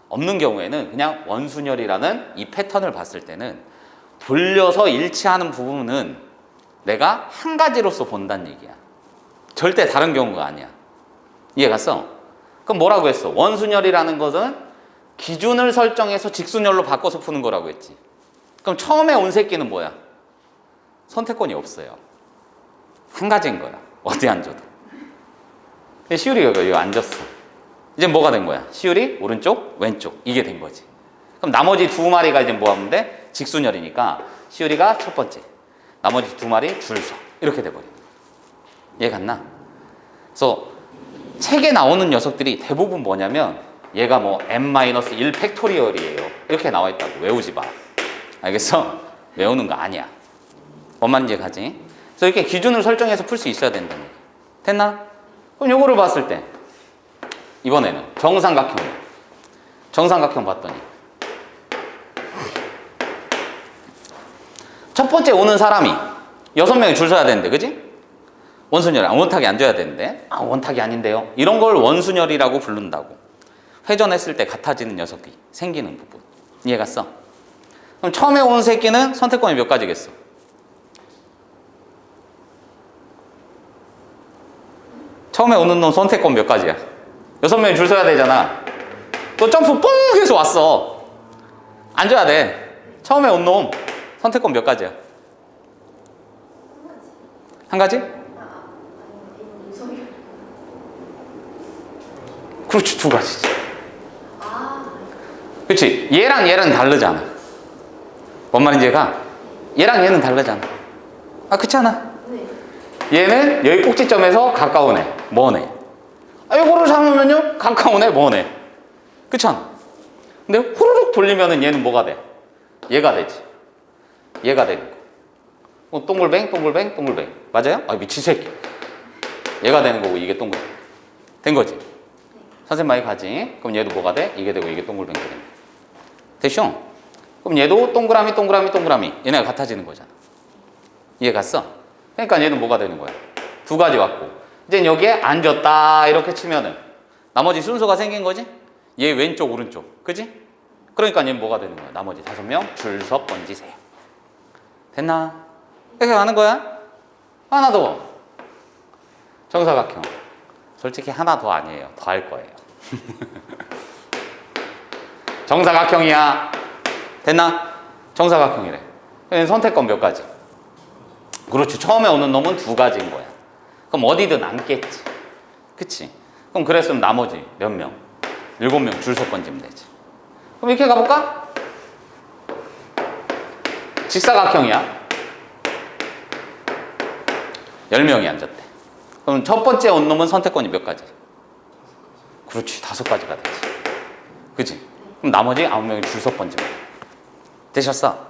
없는 경우에는 그냥 원순열이라는 이 패턴을 봤을 때는 돌려서 일치하는 부분은 내가 한 가지로서 본다는 얘기야. 절대 다른 경우가 아니야. 이해 갔어? 그럼 뭐라고 했어? 원순열이라는 것은 기준을 설정해서 직순열로 바꿔서 푸는 거라고 했지. 그럼 처음에 온 새끼는 뭐야? 선택권이 없어요. 한 가지인 거야. 어디 앉아도. 시우리가 여기 앉았어. 이제 뭐가 된 거야? 시우리 오른쪽, 왼쪽 이게 된 거지. 그럼 나머지 2마리가 이제 뭐 하면 돼? 직순열이니까 시우리가 첫 번째, 나머지 2마리 줄서 이렇게 돼버려. 이해 갔나? 그래서 책에 나오는 녀석들이 대부분 뭐냐면 얘가 n-1 팩토리얼이에요. 이렇게 나와 있다고. 외우지 마. 알겠어? 외우는 거 아니야. 뭔 말인지 가지? 그래서 이렇게 기준을 설정해서 풀 수 있어야 된다는 거예요. 됐나? 그럼 요거를 봤을 때 이번에는 정삼각형 봤더니 첫 번째 오는 사람이 6명이 줄 서야 되는데, 그지? 원순열, 원탁이 앉아야 되는데, 원탁이 아닌데요. 이런 걸 원순열이라고 부른다고. 회전했을 때 같아지는 녀석이 생기는 부분. 이해갔어? 그럼 처음에 온 새끼는 선택권이 몇 가지겠어? 처음에 오는 놈 선택권 몇 가지야? 6명이 줄 서야 되잖아. 또 점프 뽕 해서 왔어. 앉아야 돼. 처음에 온 놈 선택권 몇 가지야? 한 가지? 그렇지, 2가지지. 그렇지. 얘랑 얘는 다르잖아. 뭔 말인지 얘가? 얘랑 얘는 다르잖아. 그렇지 않아? 얘는 여기 꼭지점에서 가까운 애, 먼 애. 이거를 잡으면요, 가까운 애, 먼 애. 그렇지 않아? 근데 후루룩 돌리면은 얘는 뭐가 돼? 얘가 되지. 얘가 되는 거. 동글뱅, 동글뱅, 동글뱅. 맞아요? 미친 새끼. 얘가 되는 거고 이게 동글. 된 거지. 선생님 많이 가지. 그럼 얘도 뭐가 돼? 이게 되고 이게 동글뱅이 되는 거. 됐죠? 그럼 얘도 동그라미, 동그라미, 동그라미. 얘네가 같아지는 거잖아. 이해 갔어? 그러니까 얘는 뭐가 되는 거야? 2가지 왔고. 이제 여기에 앉았다 이렇게 치면은 나머지 순서가 생긴 거지? 얘 왼쪽, 오른쪽. 그지? 그러니까 얘는 뭐가 되는 거야? 나머지 5명 줄 서 번지세요. 됐나? 이렇게 가는 거야? 하나 더. 정사각형. 솔직히 하나 더 아니에요. 더 할 거예요. 정사각형이야. 됐나? 정사각형이래. 얘는 선택권 몇 가지? 그렇지. 처음에 오는 놈은 2가지인 거야. 그럼 어디든 앉겠지. 그치? 그럼 그랬으면 나머지 몇 명? 7명 줄 서 번지면 되지. 그럼 이렇게 가볼까? 직사각형이야. 10명이 앉았대. 그럼 첫 번째 온 놈은 선택권이 몇 가지? 그렇지. 5가지가 되지. 그치? 그럼 나머지 9명이 줄 서 번지면 돼. 되셨어?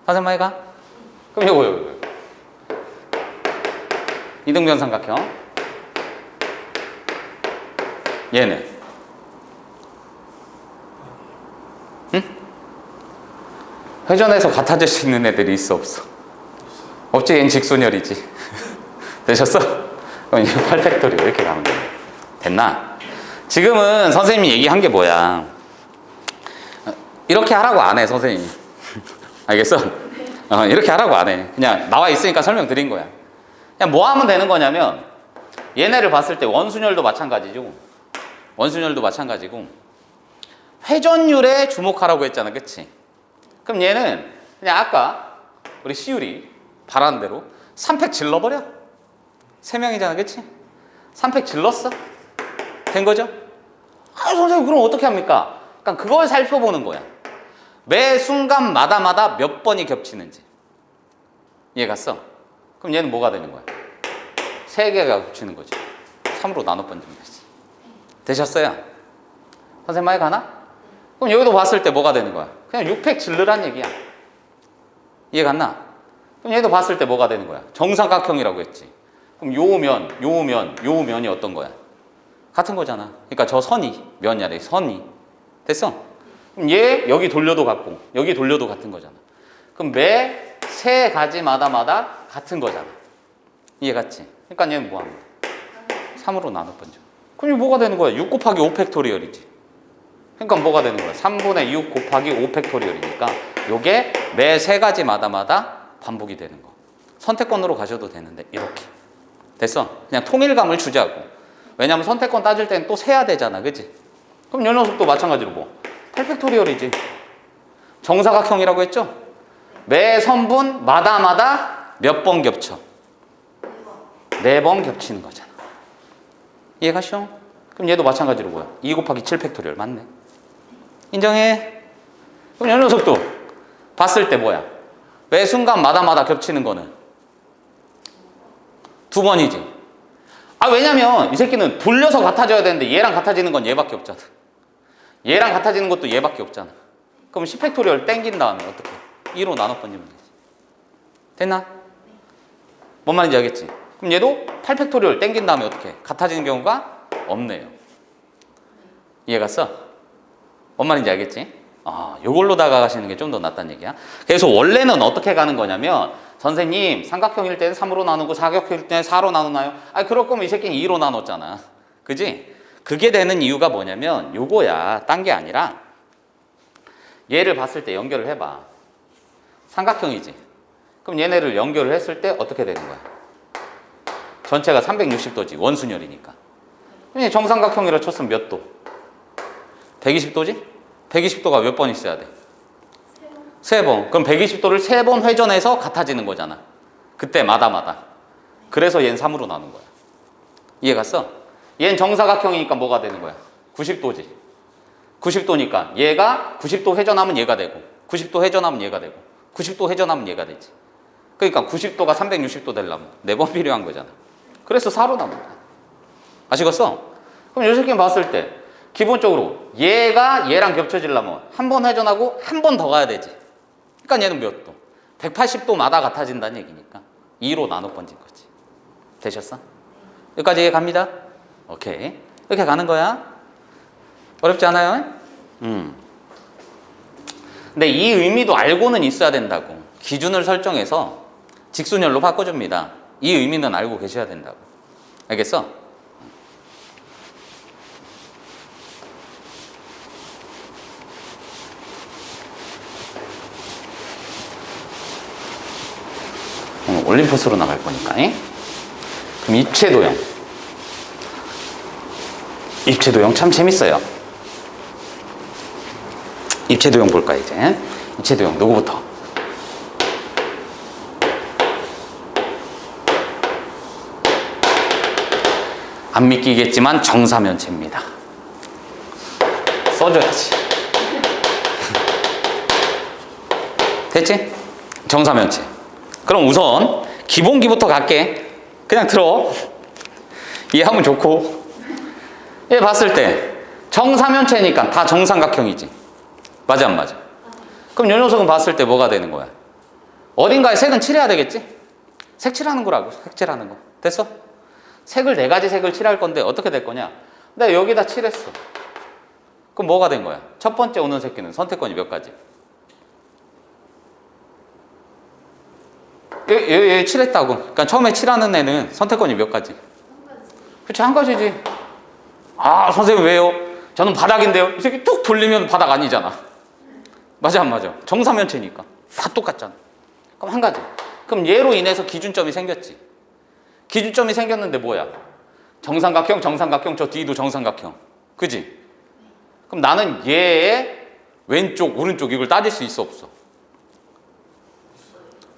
선생님 많이 가? 그럼 요거. 이등변 삼각형. 얘는 회전해서 같아질 수 있는 애들이 있어, 없어? 없지. 얘는 직순열이지. 되셨어? 그럼 이게 8팩토리고 이렇게 가면 돼. 됐나? 지금은 선생님이 얘기한 게 뭐야? 이렇게 하라고 안 해, 선생님이. 알겠어? 이렇게 하라고 안 해. 그냥 나와 있으니까 설명드린 거야. 그냥 뭐 하면 되는 거냐면 얘네를 봤을 때 원순열도 마찬가지고 회전율에 주목하라고 했잖아. 그치? 그럼 얘는 그냥 아까 우리 시율이 바라는 대로 3팩 질러버려. 3명이잖아. 그치? 3팩 질렀어. 된 거죠? 선생님 그럼 어떻게 합니까? 그러니까 그걸 살펴보는 거야. 매 순간마다 몇 번이 겹치는지. 이해 갔어? 그럼 얘는 뭐가 되는 거야? 3개가 겹치는 거지. 3으로 나눠 번지면 되지. 되셨어요? 선생님 많이 가나? 그럼 여기도 봤을 때 뭐가 되는 거야? 그냥 6팩 질르란 얘기야. 이해 갔나? 그럼 얘도 봤을 때 뭐가 되는 거야? 정삼각형이라고 했지. 그럼 요 면이 어떤 거야? 같은 거잖아. 그러니까 저 선이 면이 아니라 선이. 됐어? 그럼 얘 여기 돌려도 같고 여기 돌려도 같은 거잖아. 그럼 매 3가지마다 같은 거잖아. 이해 갔지? 그러니까 얘는 뭐 하는 거야? 3으로 나눠 번져. 그럼 뭐가 되는 거야? 6 곱하기 5 팩토리얼이지. 그러니까 뭐가 되는 거야? 3분의 6 곱하기 5 팩토리얼이니까 요게 매 3가지마다 반복이 되는 거. 선택권으로 가셔도 되는데 이렇게. 됐어? 그냥 통일감을 주자고. 왜냐면 선택권 따질 때는 또 세야 되잖아. 그치? 그럼 요 녀석도 마찬가지로 뭐 8팩토리얼이지. 정사각형이라고 했죠? 매 선분마다 몇 번 겹쳐? 4번 겹치는 거잖아. 이해가시오? 그럼 얘도 마찬가지로 뭐야? 2 곱하기 7 팩토리얼 맞네. 인정해? 그럼 요 녀석도 봤을 때 뭐야? 매 순간마다 겹치는 거는 2번이지. 왜냐면 이 새끼는 돌려서 같아져야 되는데 얘랑 같아지는 건 얘밖에 없잖아. 얘랑 같아지는 것도 얘밖에 없잖아. 그럼 10팩토리얼 땡긴 다음에 어떻게? 2로 나눠 번지면 되지. 됐나? 뭔 말인지 알겠지? 그럼 얘도 8팩토리얼 땡긴 다음에 어떻게? 같아지는 경우가 없네요. 이해갔어? 뭔 말인지 알겠지? 요걸로 다가가시는 게 좀 더 낫다는 얘기야. 그래서 원래는 어떻게 가는 거냐면 선생님 삼각형일 때는 3으로 나누고 사각형일 때는 4로 나누나요? 그럴 거면 이 새끼는 2로 나눴잖아. 그지? 그게 되는 이유가 뭐냐면 요거야. 딴 게 아니라 얘를 봤을 때 연결을 해봐. 삼각형이지. 그럼 얘네를 연결을 했을 때 어떻게 되는 거야? 전체가 360도지. 원순열이니까. 그럼 정삼각형이라 쳤으면 몇 도? 120도지? 120도가 몇 번 있어야 돼? 3번. 그럼 120도를 3번 회전해서 같아지는 거잖아. 그때마다. 그래서 얘는 3으로 나눈 거야. 이해 갔어? 얘는 정사각형이니까 뭐가 되는 거야? 90도지. 90도니까 얘가 90도 회전하면 얘가 되고 90도 회전하면 얘가 되고 90도 회전하면 얘가 되지. 그러니까 90도가 360도 되려면 4번 필요한 거잖아. 그래서 4로 나눈 거야. 아시겠어? 그럼 이 새끼 봤을 때 기본적으로 얘가 얘랑 겹쳐지려면 한 번 회전하고 한 번 더 가야 되지. 그러니까 얘는 몇 도? 180도마다 같아진다는 얘기니까 2로 나눠 번진 거지. 되셨어? 여기까지 이해 갑니다? 오케이. 이렇게 가는 거야. 어렵지 않아요? 근데 이 의미도 알고는 있어야 된다고. 기준을 설정해서 직순열로 바꿔줍니다. 이 의미는 알고 계셔야 된다고. 알겠어? 올림포스로 나갈 거니까. 그럼 입체도형. 입체도형 참 재밌어요. 입체도형 볼까 이제. 입체도형 누구부터? 안 믿기겠지만 정사면체입니다. 써줘야지. 됐지? 정사면체. 그럼 우선 기본기부터 갈게. 그냥 들어. 이해하면 좋고. 얘 봤을 때 정사면체니까 다 정삼각형이지. 맞아 안 맞아? 그럼 요 녀석은 봤을 때 뭐가 되는 거야? 어딘가에 색은 칠해야 되겠지? 색칠하는 거라고. 색칠하는 거. 됐어? 색을 4가지 색을 칠할 건데 어떻게 될 거냐? 내가 여기다 칠했어. 그럼 뭐가 된 거야? 첫 번째 오는 새끼는 선택권이 몇 가지? 얘 칠했다고. 그러니까 처음에 칠하는 애는 선택권이 몇 가지? 그렇지, 한 가지지. 선생님 왜요? 저는 바닥인데요. 이 새끼 툭 돌리면 바닥 아니잖아. 맞아 안 맞아? 정사면체니까 다 똑같잖아. 그럼 한 가지. 그럼 얘로 인해서 기준점이 생겼지. 기준점이 생겼는데 뭐야? 정삼각형, 저 뒤도 정삼각형. 그지? 그럼 나는 얘의 왼쪽, 오른쪽 이걸 따질 수 있어 없어?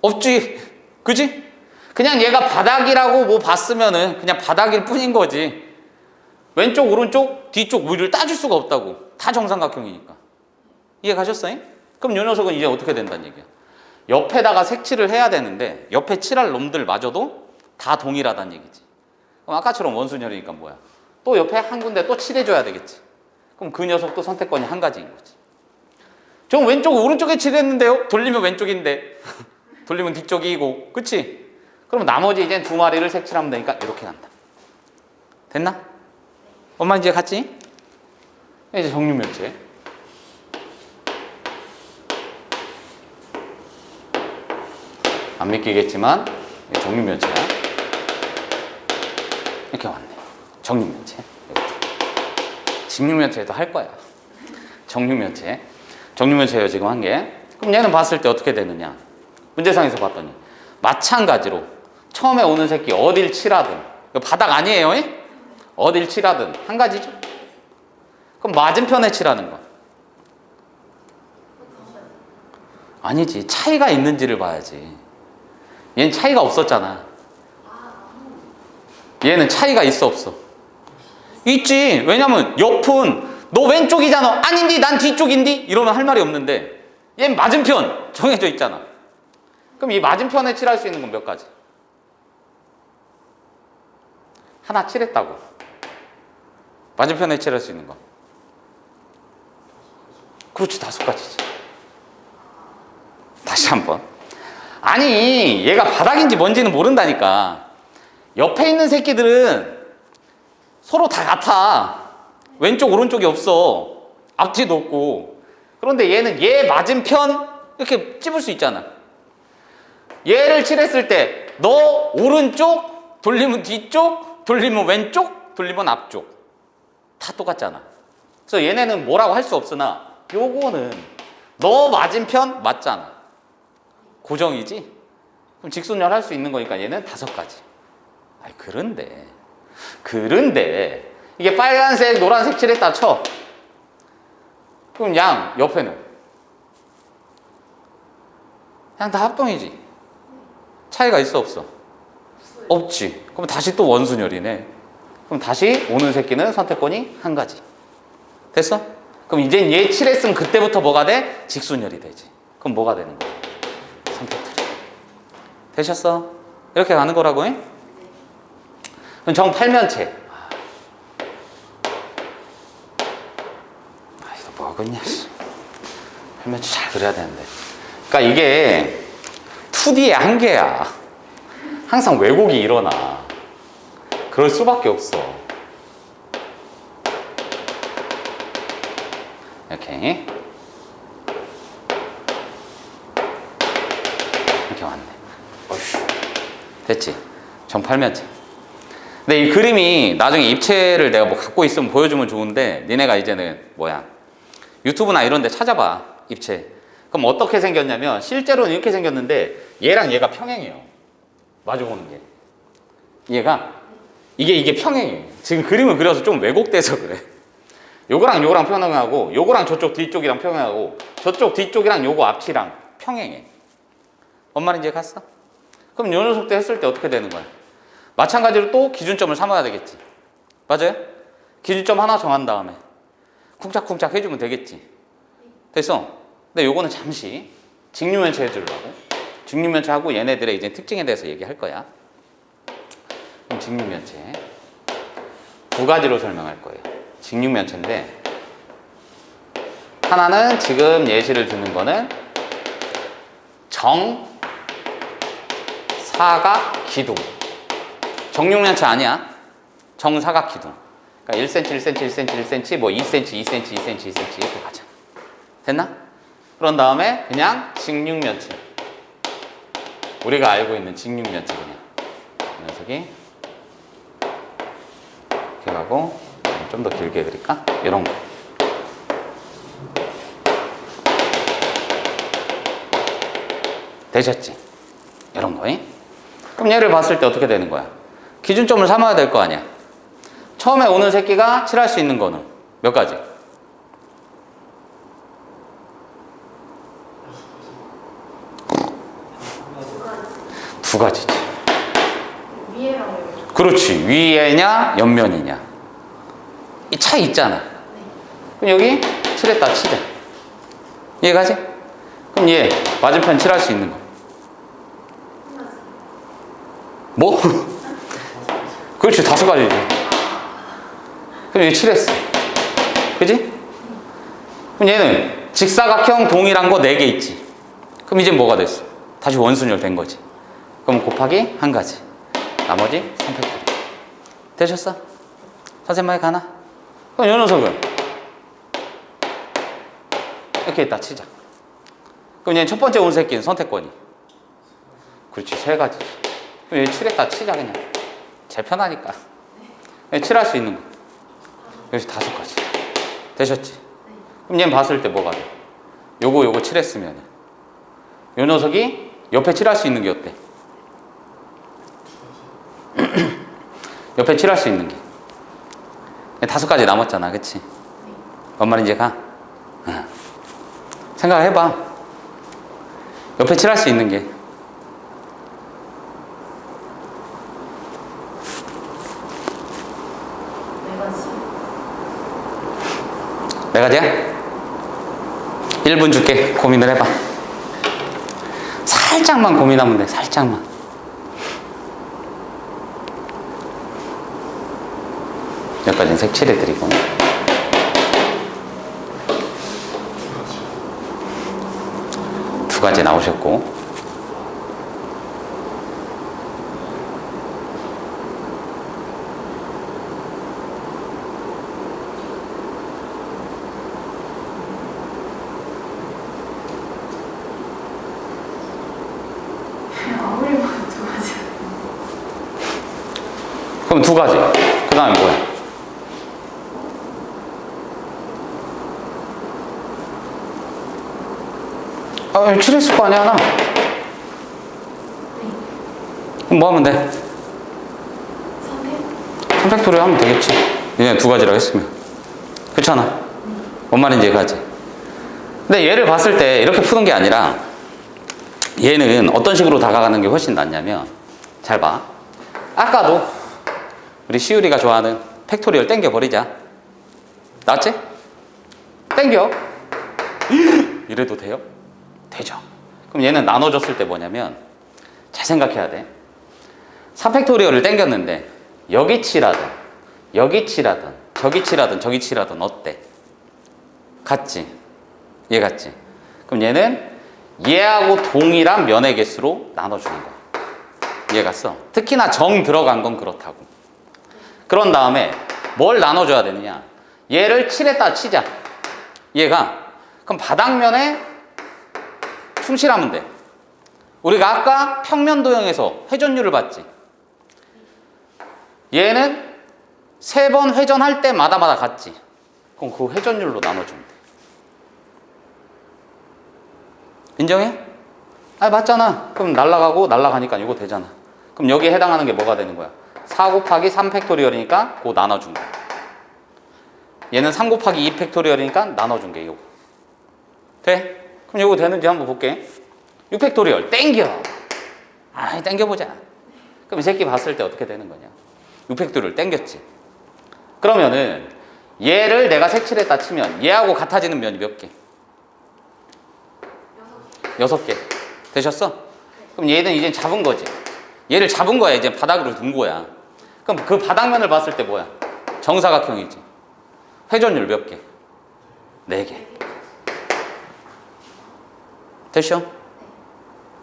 없지. 그지? 그냥 얘가 바닥이라고 뭐 봤으면은 그냥 바닥일 뿐인 거지. 왼쪽, 오른쪽, 뒤쪽 위를 따질 수가 없다고. 다 정삼각형이니까. 이해 가셨어요? 그럼 이 녀석은 이제 어떻게 된다는 얘기야? 옆에다가 색칠을 해야 되는데 옆에 칠할 놈들마저도 다 동일하다는 얘기지. 그럼 아까처럼 원순열이니까 뭐야? 또 옆에 한 군데 또 칠해줘야 되겠지. 그럼 그 녀석도 선택권이 한 가지인 거지. 저 왼쪽, 오른쪽에 칠했는데요? 돌리면 왼쪽인데 돌리면 뒤쪽이고, 그치? 그럼 나머지 이제 2마리를 색칠하면 되니까 이렇게 간다. 됐나? 엄마 이제 갔지? 이제 정류면체. 안 믿기겠지만 정류면체야. 이렇게 왔네. 정류면체. 직류면체도 할 거야. 정류면체. 정류면체예요 지금 한 게. 그럼 얘는 봤을 때 어떻게 되느냐? 문제상에서 봤더니 마찬가지로 처음에 오는 새끼 어딜 칠하든, 이거 바닥 아니에요? 어딜 칠하든 한 가지죠. 그럼 맞은편에 칠하는 거 아니지. 차이가 있는지를 봐야지. 얘는 차이가 없었잖아. 얘는 차이가 있어 없어? 있지. 왜냐면 옆은 너 왼쪽이잖아. 아닌디 난 뒤쪽인디 이러면 할 말이 없는데 얘는 맞은편 정해져 있잖아. 그럼 이 맞은편에 칠할 수 있는 건 몇 가지? 하나 칠했다고. 맞은편에 칠할 수 있는 거. 그렇지, 5가지지. 다시 한번. 아니 얘가 바닥인지 뭔지는 모른다니까. 옆에 있는 새끼들은 서로 다 같아. 왼쪽 오른쪽이 없어. 앞뒤도 없고. 그런데 얘는 얘 맞은편 이렇게 찝을 수 있잖아. 얘를 칠했을 때 너 오른쪽 돌리면 뒤쪽 돌리면 왼쪽 돌리면 앞쪽 다 똑같잖아. 그래서 얘네는 뭐라고 할 수 없으나 요거는 너 맞은편 맞잖아. 고정이지? 그럼 직선열 할 수 있는 거니까 얘는 5가지. 아니 그런데 이게 빨간색 노란색 칠했다 쳐. 그럼 양 옆에는 그냥 다 합동이지. 차이가 있어 없어? 없지. 그럼 다시 또 원순열이네. 그럼 다시 오는 새끼는 선택권이 1가지. 됐어? 그럼 이제 얘 칠했으면 그때부터 뭐가 돼? 직순열이 되지. 그럼 뭐가 되는 거야? 선택투리. 되셨어? 이렇게 가는 거라고 해? 그럼 정팔면체. 이거 뭐 하겠냐. 팔면체 잘 그려야 되는데. 그러니까 이게 2D의 한계야. 항상 왜곡이 일어나. 그럴 수밖에 없어. 이렇게 왔네. 어휴. 됐지? 정팔면체. 근데 이 그림이 나중에 입체를 내가 뭐 갖고 있으면 보여주면 좋은데 니네가 이제는 뭐야 유튜브나 이런 데 찾아봐. 입체. 그럼 어떻게 생겼냐면 실제로는 이렇게 생겼는데 얘랑 얘가 평행이에요. 마주보는 게. 얘가 이게 평행이에요. 지금 그림을 그려서 좀 왜곡돼서 그래. 요거랑 요거랑 평행하고 요거랑 저쪽 뒤쪽이랑 평행하고 저쪽 뒤쪽이랑 요거 앞치랑 평행해. 뭔 말인지 갔어? 그럼 요 녀석도 했을 때 어떻게 되는 거야? 마찬가지로 또 기준점을 삼아야 되겠지. 맞아요? 기준점 하나 정한 다음에 쿵짝쿵짝 해주면 되겠지. 됐어? 근데 요거는 잠시 직류면체 해주려고. 직류면체하고 얘네들의 이제 특징에 대해서 얘기할 거야. 그럼 직류면체 2가지로 설명할 거예요. 직육면체인데 하나는 지금 예시를 드는 거는 정사각기둥. 정육면체 아니야. 정사각기둥. 그러니까 1cm, 1cm, 1cm, 1cm, 뭐 2cm, 2cm, 2cm, 2cm 이렇게 가자. 됐나? 그런 다음에 그냥 직육면체. 우리가 알고 있는 직육면체 그냥. 이 녀석이 이렇게 가고 좀 더 길게 그릴까? 이런 거. 되셨지? 이런 거. 그럼 얘를 봤을 때 어떻게 되는 거야? 기준점을 삼아야 될 거 아니야. 처음에 오는 새끼가 칠할 수 있는 거는 몇 가지? 2가지지. 위에랑 여기. 그렇지. 위에냐 옆면이냐. 이 차이 있잖아. 그럼 여기 칠했다 치자. 이해가지? 그럼 얘 맞은편 칠할 수 있는 거 뭐? 그렇지. 5가지지. 그럼 얘 칠했어. 그지? 그럼 얘는 직사각형 동일한 거 4개 있지. 그럼 이제 뭐가 됐어? 다시 원순열 된 거지. 그럼 곱하기 1가지. 나머지 3팩토리. 되셨어? 선생님만에 가나? 그럼 이 녀석은 이렇게 있다 치자. 그럼 얘 첫 번째 온 새끼는 선택권이. 그렇지. 3가지. 그럼 얘 칠했다 치자 그냥. 제일 편하니까. 얘 칠할 수 있는 거. 여기서 5가지. 되셨지? 그럼 얘는 봤을 때 뭐가 돼? 요거 칠했으면 요 녀석이 옆에 칠할 수 있는 게 어때? 옆에 칠할 수 있는 게 5가지 남았잖아. 그치? 뭔 말인지 가? 생각해봐. 옆에 칠할 수 있는 게 4가지야? 1분 줄게. 고민을 해봐. 살짝만 고민하면 돼. 살짝만. 여기까지는 색칠해드리고. 두 가지 나오셨고. 두 가지. 그 다음에 뭐야? 칠했을 거 아니야, 하나? 그럼 뭐 하면 돼? 3팩? 3팩토리얼 하면 되겠지. 얘네 두 가지라고 했으면. 그렇잖아. 뭔 말인지 이해가지? 근데 얘를 봤을 때 이렇게 푸는 게 아니라 얘는 어떤 식으로 다가가는 게 훨씬 낫냐면, 잘 봐. 아까도 우리 시우리가 좋아하는 팩토리얼 땡겨버리자. 나왔지? 땡겨. 이래도 돼요? 되죠. 그럼 얘는 나눠줬을 때 뭐냐면, 잘 생각해야 돼. 3팩토리얼을 땡겼는데 여기 치라든 여기 치라든 저기 치라든 저기 치라든 어때? 같지? 얘 같지? 그럼 얘는 얘하고 동일한 면의 개수로 나눠주는 거야. 이해 갔어? 특히나 정 들어간 건 그렇다고. 그런 다음에 뭘 나눠줘야 되느냐? 얘를 7에다 치자. 얘가 그럼 바닥면에 충실하면 돼. 우리가 아까 평면 도형에서 회전율을 봤지. 얘는 3번 회전할 때마다 같지. 그럼 그 회전율로 나눠주면 돼. 인정해? 아, 맞잖아. 그럼 날라가고 날라가니까 이거 되잖아. 그럼 여기에 해당하는 게 뭐가 되는 거야? 4 곱하기 3 팩토리얼이니까 그거 나눠준 거야. 얘는 3 곱하기 2 팩토리얼이니까 나눠준 게 이거. 돼? 그럼 이거 되는지 한번 볼게. 6 팩토리얼 땡겨. 아, 땡겨보자. 그럼 이 새끼 봤을 때 어떻게 되는 거냐? 6 팩토리얼 땡겼지. 그러면은 얘를 내가 색칠했다 치면 얘하고 같아지는 면이 몇 개? 6개. 되셨어? 그럼 얘는 이제 잡은 거지. 얘를 잡은 거야. 이제 바닥으로 둔 거야. 그럼 그 바닥면을 봤을 때 뭐야? 정사각형이지. 회전율 몇 개? 4개. 됐죠?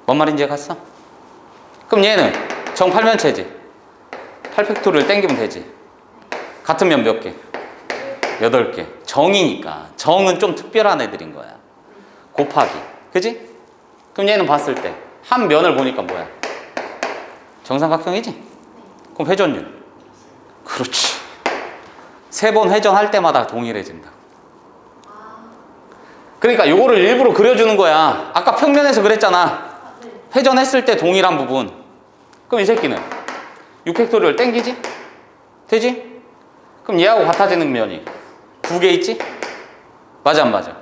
뭔 말인지 갔어? 그럼 얘는 정팔면체지. 8팩토리얼 땡기면 되지. 같은 면 몇 개? 8개. 정이니까. 정은 좀 특별한 애들인 거야. 곱하기. 그지? 그럼 얘는 봤을 때 한 면을 보니까 뭐야? 정삼각형이지? 그럼 회전율. 그렇지. 3번 회전할 때마다 동일해진다. 그러니까 요거를 일부러 그려주는 거야. 아까 평면에서 그랬잖아. 회전했을 때 동일한 부분. 그럼 이 새끼는 6팩토리얼 땡기지? 되지? 그럼 얘하고 같아지는 면이 2개 있지? 맞아 안 맞아?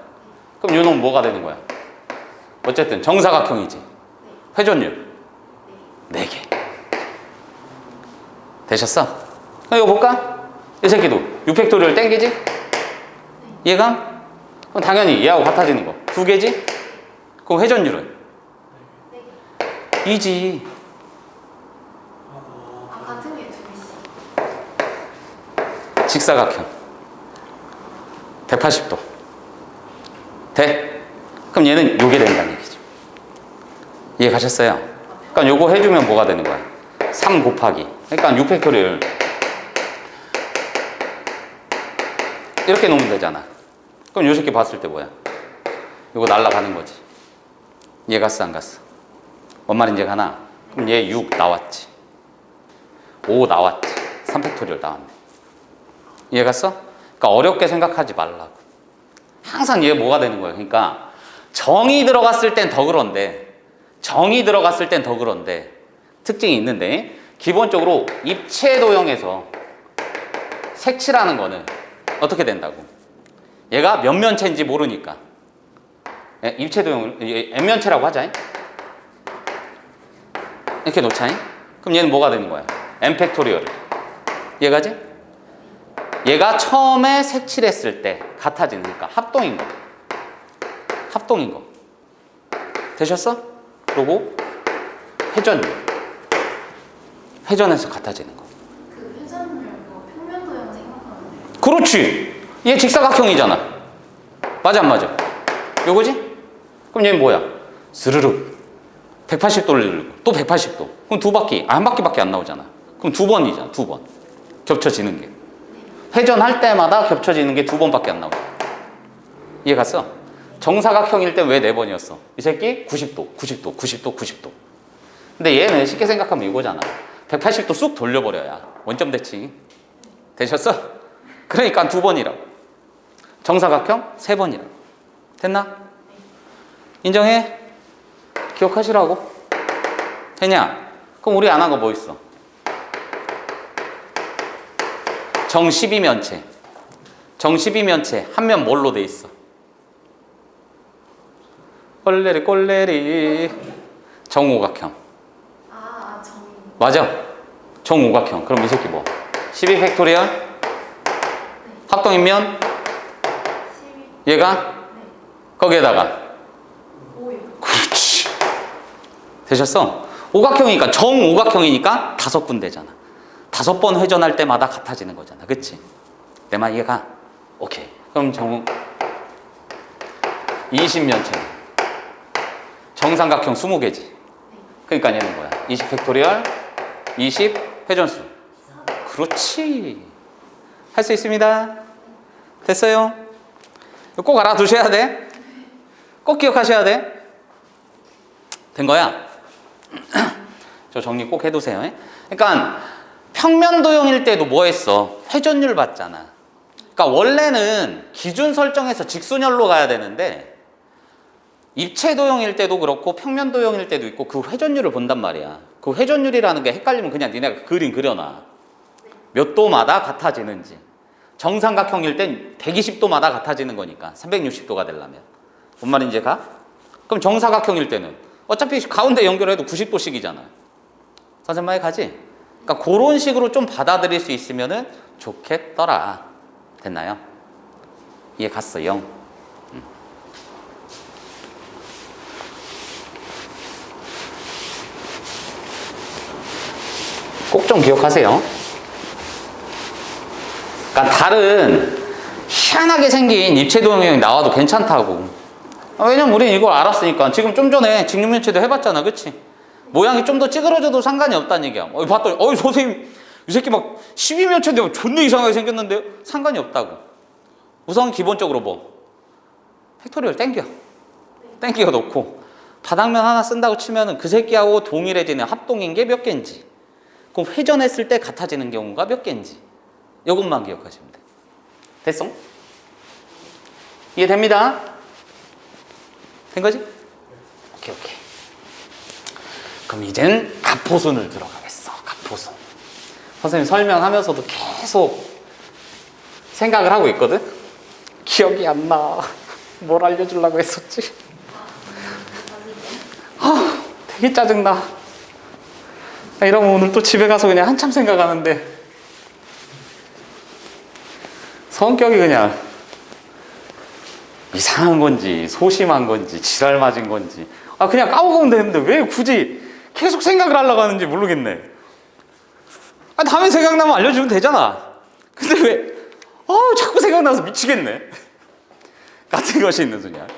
그럼 요 놈 뭐가 되는 거야? 어쨌든 정사각형이지. 회전율 4개. 되셨어? 그럼 이거 볼까? 이 새끼도 6팩토리얼 땡기지? 얘가? 그럼 당연히 얘하고 같아지는 거 2개지? 그럼 회전율은? 2지. 아, 같은 게 2개씩. 직사각형 180도 돼? 그럼 얘는 요게 된다는 얘기죠. 이해 가셨어요? 그러니까 요거 해주면 뭐가 되는 거야? 3 곱하기. 그러니까 6팩토리얼 이렇게 놓으면 되잖아. 그럼 요 새끼 봤을 때 뭐야? 요거 날라가는 거지. 이해 갔어 안 갔어? 뭔 말인지 가나? 그럼 얘 6 나왔지. 5 나왔지. 3팩토리얼 나왔네. 이해 갔어? 그러니까 어렵게 생각하지 말라고. 항상 얘 뭐가 되는 거야? 그러니까 정이 들어갔을 땐 더 그런데 특징이 있는데 기본적으로 입체 도형에서 색칠하는 거는 어떻게 된다고? 얘가 몇 면체인지 모르니까 입체 도형을 M면체라고 하자. 이렇게 놓자. 그럼 얘는 뭐가 되는 거야? M 팩토리얼. 얘가지? 얘가 처음에 색칠했을 때 같아지는 거니까 합동인 거. 합동인 거. 되셨어? 그리고 회전율. 회전해서 같아지는 거. 그 회전율 그거 평면 도형 생각하는데. 그렇지. 얘 직사각형이잖아. 맞아 안 맞아? 요거지? 그럼 얘는 뭐야? 스르륵 180도를 누르고 또 180도. 그럼 2바퀴, 한 바퀴밖에 안 나오잖아. 그럼 2번이잖아. 2번 겹쳐지는 게. 회전할 때마다 겹쳐지는 게 2번밖에 안 나오잖아. 이해 갔어? 정사각형일 때 왜 4번이었어? 이 새끼 90도, 90도, 90도, 90도. 근데 얘는 쉽게 생각하면 이거잖아. 180도 쑥 돌려버려야 원점 대칭 되셨어? 그러니까 2번이라고. 정사각형 3번이라고. 됐나? 인정해? 기억하시라고. 되냐? 그럼 우리 안 한 거 뭐 있어? 정 12면체. 정 12면체 한 면 뭘로 돼 있어? 꼴레리 꼴레리. 정오각형. 정의. 맞아. 정오각형. 그럼 이 새끼 뭐? 12 팩토리얼? 합동인면? 12. 얘가? 네. 거기에다가 5요. 그렇지. 되셨어? 오각형이니까 정오각형이니까 5군데잖아. 5번 회전할 때마다 같아지는 거잖아. 그치? 내 말 이해가? 오케이. 그럼 20면체. 정삼각형 20개지. 그러니까 얘는 뭐야? 20 팩토리얼 20 회전수. 그렇지. 할 수 있습니다. 됐어요? 꼭 알아두셔야 돼. 꼭 기억하셔야 돼. 된 거야? 저 정리 꼭 해두세요. 그러니까 평면도형일 때도 뭐 했어? 회전율 봤잖아. 그러니까 원래는 기준 설정해서 직선열로 가야 되는데 입체도형일 때도 그렇고 평면도형일 때도 있고 그 회전율을 본단 말이야. 그 회전율이라는 게 헷갈리면 그냥 니네가 그림 그려놔. 몇 도마다 같아지는지. 정삼각형일 땐 120도마다 같아지는 거니까 360도가 되려면. 뭔 말인지 가? 그럼 정사각형일 때는 어차피 가운데 연결해도 90도씩이잖아. 선생님 말 가지? 그러니까 그런 식으로 좀 받아들일 수 있으면 좋겠더라. 됐나요? 이해 갔어요? 꼭 좀 기억하세요. 그러니까 다른 희한하게 생긴 입체도형이 나와도 괜찮다고. 왜냐면 우린 이걸 알았으니까. 지금 좀 전에 직육면체도 해봤잖아. 그치? 모양이 좀 더 찌그러져도 상관이 없다는 얘기야. 봤더니 선생님 이 새끼 막 12면체인데 존나 이상하게 생겼는데요? 상관이 없다고. 우선 기본적으로 뭐 팩토리얼 땡겨 놓고 바닥면 하나 쓴다고 치면은 그 새끼하고 동일해지는 합동인 게 몇 개인지, 그럼 회전했을 때 같아지는 경우가 몇 개인지, 이것만 기억하시면 돼. 됐어? 이해됩니다? 된 거지? 오케이. 그럼 이젠 갑포순을 들어가겠어. 갑포순. 선생님 설명하면서도 계속 생각을 하고 있거든? 기억이 안 나. 뭘 알려주려고 했었지? 되게 짜증나. 이러면 오늘 또 집에 가서 그냥 한참 생각하는데 성격이 그냥 이상한 건지 소심한 건지 지랄 맞은 건지 그냥 까먹으면 되는데 왜 굳이 계속 생각을 하려고 하는지 모르겠네. 다음에 생각나면 알려주면 되잖아. 근데 왜 자꾸 생각나서 미치겠네. 같은 것이 있는 순간.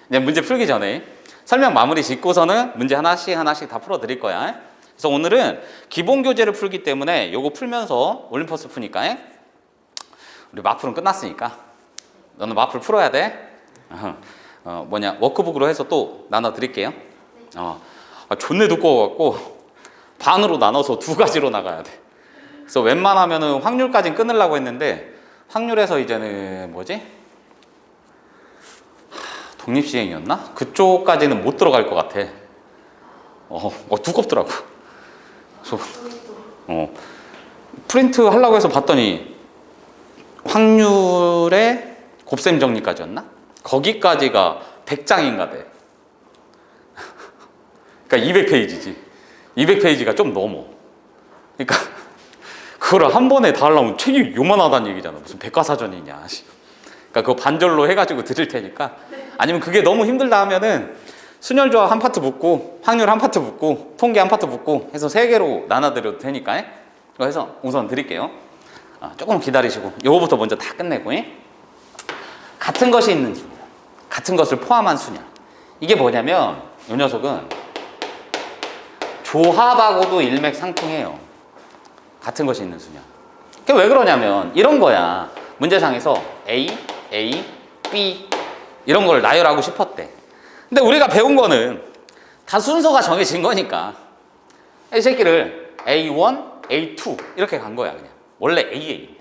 이제 문제 풀기 전에 설명 마무리 짓고서는 문제 하나씩 다 풀어드릴 거야. 그래서 오늘은 기본 교재를 풀기 때문에 요거 풀면서 올림퍼스 푸니까 우리 마풀은 끝났으니까 너는 마풀 풀어야 돼. 워크북으로 해서 또 나눠드릴게요. 존내 두꺼워갖고 반으로 나눠서 2가지로 나가야 돼. 그래서 웬만하면은 확률까지는 끊으려고 했는데 확률에서 이제는 독립시행이었나? 그쪽까지는 못 들어갈 것 같아. 두껍더라고. 그래서 프린트 하려고 해서 봤더니 확률의 곱셈 정리까지였나? 거기까지가 100장인가 돼. 그러니까 200페이지지. 200페이지가 좀 넘어. 그러니까 그거를 한 번에 다 하려면 책이 요만하다는 얘기잖아. 무슨 백과사전이냐. 그러니까 그거 반절로 해가지고 드릴 테니까. 아니면 그게 너무 힘들다 하면은 순열조합 한 파트 붙고 확률 한 파트 붙고 통계 한 파트 붙고 해서 3개로 나눠드려도 되니까. 그래서 우선 드릴게요. 조금 기다리시고 요거부터 먼저 다 끝내고. 같은 것이 있는 수냐, 같은 것을 포함한 수냐. 이게 뭐냐면 이 녀석은 조합하고도 일맥상통해요. 같은 것이 있는 수냐. 그게 왜 그러냐면 이런 거야. 문제상에서 A, B 이런 걸 나열하고 싶었대. 근데 우리가 배운 거는 다 순서가 정해진 거니까 이 새끼를 A1, A2 이렇게 간 거야 그냥. 원래 AA.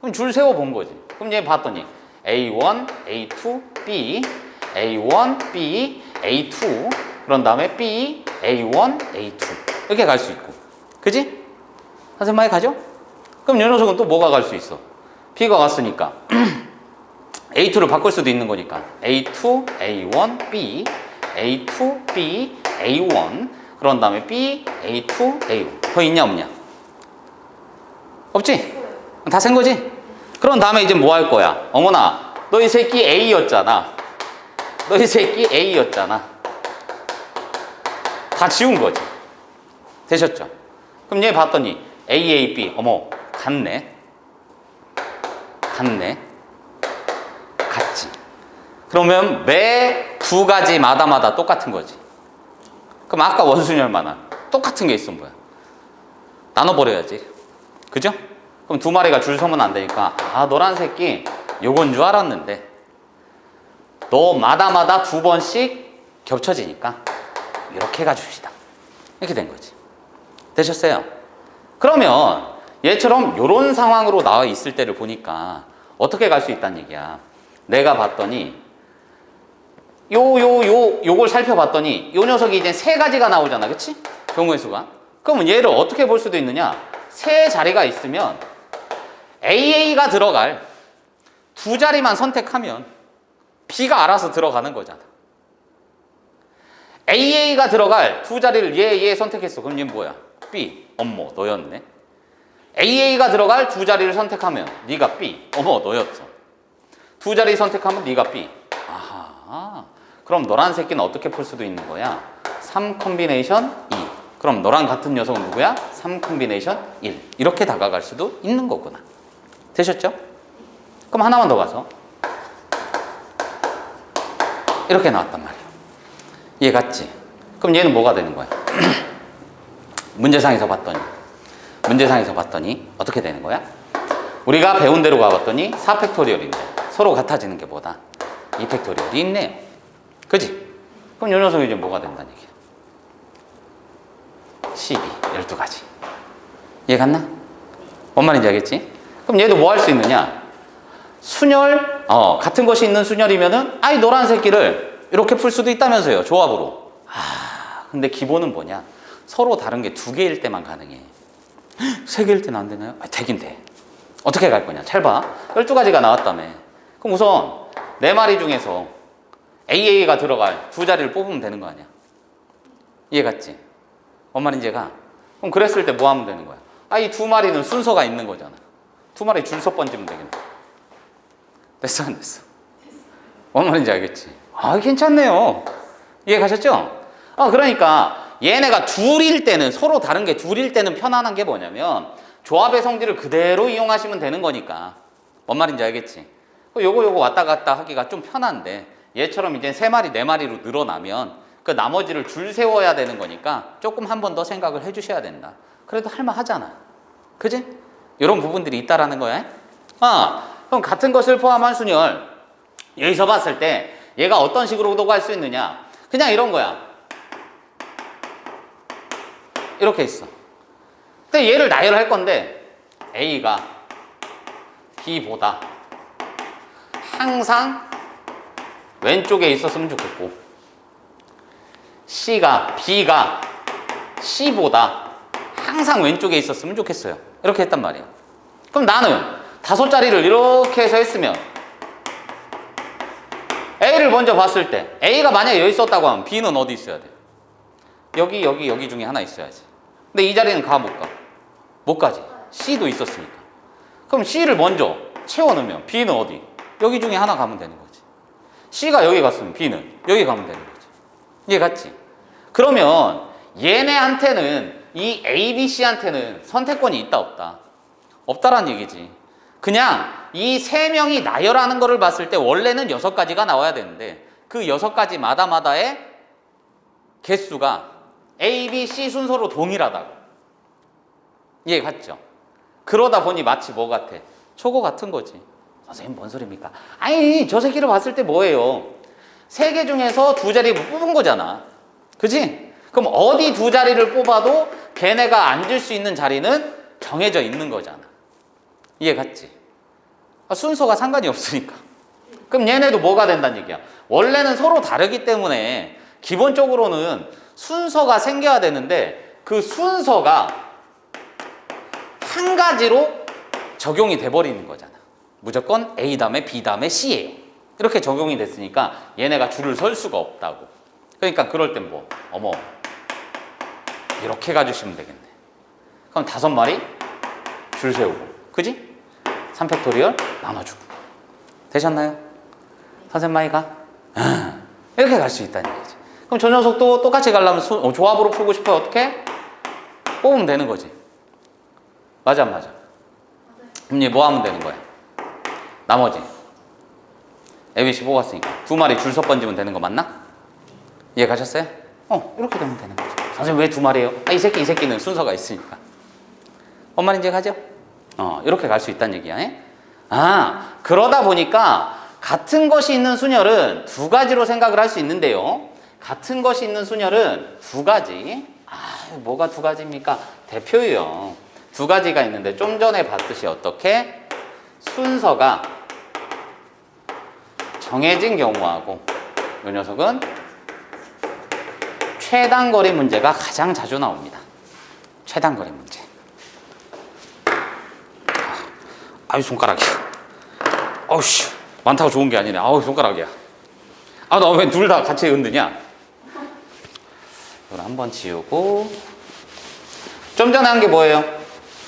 그럼 줄 세워 본 거지. 그럼 얘 봤더니 A1, A2, B, A1, B, A2 그런 다음에 B, A1, A2 이렇게 갈 수 있고. 그지? 선생님 많이 가죠? 그럼 이 녀석은 또 뭐가 갈 수 있어? B가 갔으니까 A2를 바꿀 수도 있는 거니까 A2, A1, B, A2, B, A1 그런 다음에 B, A2, A1 더 있냐 없냐? 없지? 다 센 거지? 그런 다음에 이제 뭐 할 거야? 어머나 너 이 새끼 A였잖아. 너 이 새끼 A였잖아. 다 지운 거지. 되셨죠? 그럼 얘 봤더니 A, A, B 어머 같네. 같지. 그러면 매 두 가지마다 똑같은 거지. 그럼 아까 원순열만한 똑같은 게 있으면 뭐야? 나눠버려야지. 그죠? 그럼 두 마리가 줄 서면 안 되니까 아 너란 새끼 요건 줄 알았는데 너마다 두 번씩 겹쳐지니까 이렇게 가줍시다. 이렇게 된 거지. 되셨어요? 그러면 얘처럼 요런 상황으로 나와 있을 때를 보니까 어떻게 갈 수 있다는 얘기야. 내가 봤더니 요걸 살펴봤더니 요 녀석이 이제 세 가지가 나오잖아. 그치? 경우의 수가. 그러면 얘를 어떻게 볼 수도 있느냐? 세 자리가 있으면 AA가 들어갈 두 자리만 선택하면 B가 알아서 들어가는 거잖아. AA가 들어갈 두 자리를 얘 선택했어. 그럼 얘는 뭐야? B. 어머 너였네. AA가 들어갈 두 자리를 선택하면 네가 B. 어머 너였어. 두 자리 선택하면 네가 B. 아하. 그럼 너란 새끼는 어떻게 풀 수도 있는 거야? 3 콤비네이션 2. 그럼 너랑 같은 녀석은 누구야? 3 콤비네이션 1. 이렇게 다가갈 수도 있는 거구나. 되셨죠? 그럼 하나만 더 가서 이렇게 나왔단 말이야. 얘 같지? 그럼 얘는 뭐가 되는 거야? 문제상에서 봤더니 어떻게 되는 거야? 우리가 배운 대로 가봤더니 4팩토리얼인데 서로 같아지는 게 뭐다? 2팩토리얼이 있네요. 그지? 그럼 이 녀석이 이제 뭐가 된다는 얘기야? 12, 12가지. 이해 갔나? 뭔 말인지 알겠지? 그럼 얘도 뭐 할 수 있느냐? 순열, 같은 것이 있는 순열이면은 아이 노란 새끼를 이렇게 풀 수도 있다면서요. 조합으로. 근데 기본은 뭐냐? 서로 다른 게 두 개일 때만 가능해. 세 개일 때는 안 되나요? 되긴 돼. 어떻게 갈 거냐? 잘 봐. 12가지가 나왔다며. 그럼 우선 네 마리 중에서 AA가 들어갈 두 자리를 뽑으면 되는 거 아니야? 이해 갔지? 뭔 말인지 가? 그럼 그랬을 때 뭐 하면 되는 거야? 이 두 마리는 순서가 있는 거잖아. 두 마리 줄서 번지면 되겠네. 됐어 안 됐어? 뭔 말인지 알겠지? 괜찮네요. 이해 가셨죠? 그러니까 얘네가 둘일 때는 서로 다른 게 둘일 때는 편안한 게 뭐냐면 조합의 성질을 그대로 이용하시면 되는 거니까. 뭔 말인지 알겠지? 요거 왔다 갔다 하기가 좀 편한데 얘처럼 이제 세 마리 네 마리로 늘어나면 그 나머지를 줄 세워야 되는 거니까 조금 한 번 더 생각을 해주셔야 된다. 그래도 할만하잖아. 그지? 이런 부분들이 있다라는 거야. 그럼 같은 것을 포함한 순열 여기서 봤을 때 얘가 어떤 식으로도 갈 수 있느냐? 그냥 이런 거야. 이렇게 있어. 근데 얘를 나열할 건데 A가 B보다 항상 왼쪽에 있었으면 좋겠고 B가 C보다 항상 왼쪽에 있었으면 좋겠어요. 이렇게 했단 말이에요. 그럼 나는 5자리를 이렇게 해서 했으면 A를 먼저 봤을 때 A가 만약에 여기 있었다고 하면 B는 어디 있어야 돼? 여기 중에 하나 있어야지. 근데 이 자리는 가 못 가? 못 가지. C도 있었으니까. 그럼 C를 먼저 채워넣으면 B는 어디? 여기 중에 하나 가면 되는 거지. C가 여기 갔으면 B는 여기 가면 되는 거지. 이해 갔지? 그러면 얘네한테는 이 A, B, C한테는 선택권이 있다 없다? 없다라는 얘기지. 그냥 이 세 명이 나열하는 거를 봤을 때 원래는 6가지가 나와야 되는데 그 6가지마다의 개수가 A, B, C 순서로 동일하다고. 이해 갔죠? 그러다 보니 마치 뭐 같아? 초고 같은 거지. 선생님 뭔 소리입니까? 저 새끼를 봤을 때 뭐예요? 3개 중에서 2자리 뽑은 거잖아. 그지? 그럼 어디 2자리를 뽑아도 걔네가 앉을 수 있는 자리는 정해져 있는 거잖아. 이해 갔지? 순서가 상관이 없으니까. 그럼 얘네도 뭐가 된다는 얘기야? 원래는 서로 다르기 때문에 기본적으로는 순서가 생겨야 되는데 그 순서가 한 가지로 적용이 돼버리는 거잖아. 무조건 A 다음에 B 다음에 C예요. 이렇게 적용이 됐으니까 얘네가 줄을 설 수가 없다고. 그러니까 그럴 땐 뭐? 어머, 이렇게 가주시면 되겠네. 그럼 5마리 줄 세우고, 그지? 3팩토리얼 나눠주고. 되셨나요? 선생마이가? 이렇게 갈 수 있다는 얘기지. 그럼 저 녀석도 똑같이 가려면 조합으로 풀고 싶어요. 어떻게? 뽑으면 되는 거지. 맞아, 안 맞아? 그럼 얘 뭐 하면 되는 거야? 나머지 ABC 뽑았으니까 2마리 줄 서 번지면 되는 거 맞나? 이해 가셨어요? 이렇게 되면 되는 거죠. 선생님 왜 2마리예요? 이 새끼는 순서가 있으니까. 뭔 말인지 가죠? 이렇게 갈 수 있다는 얘기야. 그러다 보니까 같은 것이 있는 순열은 2가지로 생각을 할 수 있는데요. 같은 것이 있는 순열은 2가지. 뭐가 2가지입니까? 대표유형 2가지가 있는데 좀 전에 봤듯이 어떻게? 순서가 정해진 경우하고 이 녀석은 최단거리 문제가 가장 자주 나옵니다. 최단거리 문제. 아유 손가락이야. 어우씨 많다고 좋은 게 아니네. 아우 손가락이야. 나 왜 둘 다 같이 흔드냐? 이걸 한번 지우고. 좀 전에 한 게 뭐예요?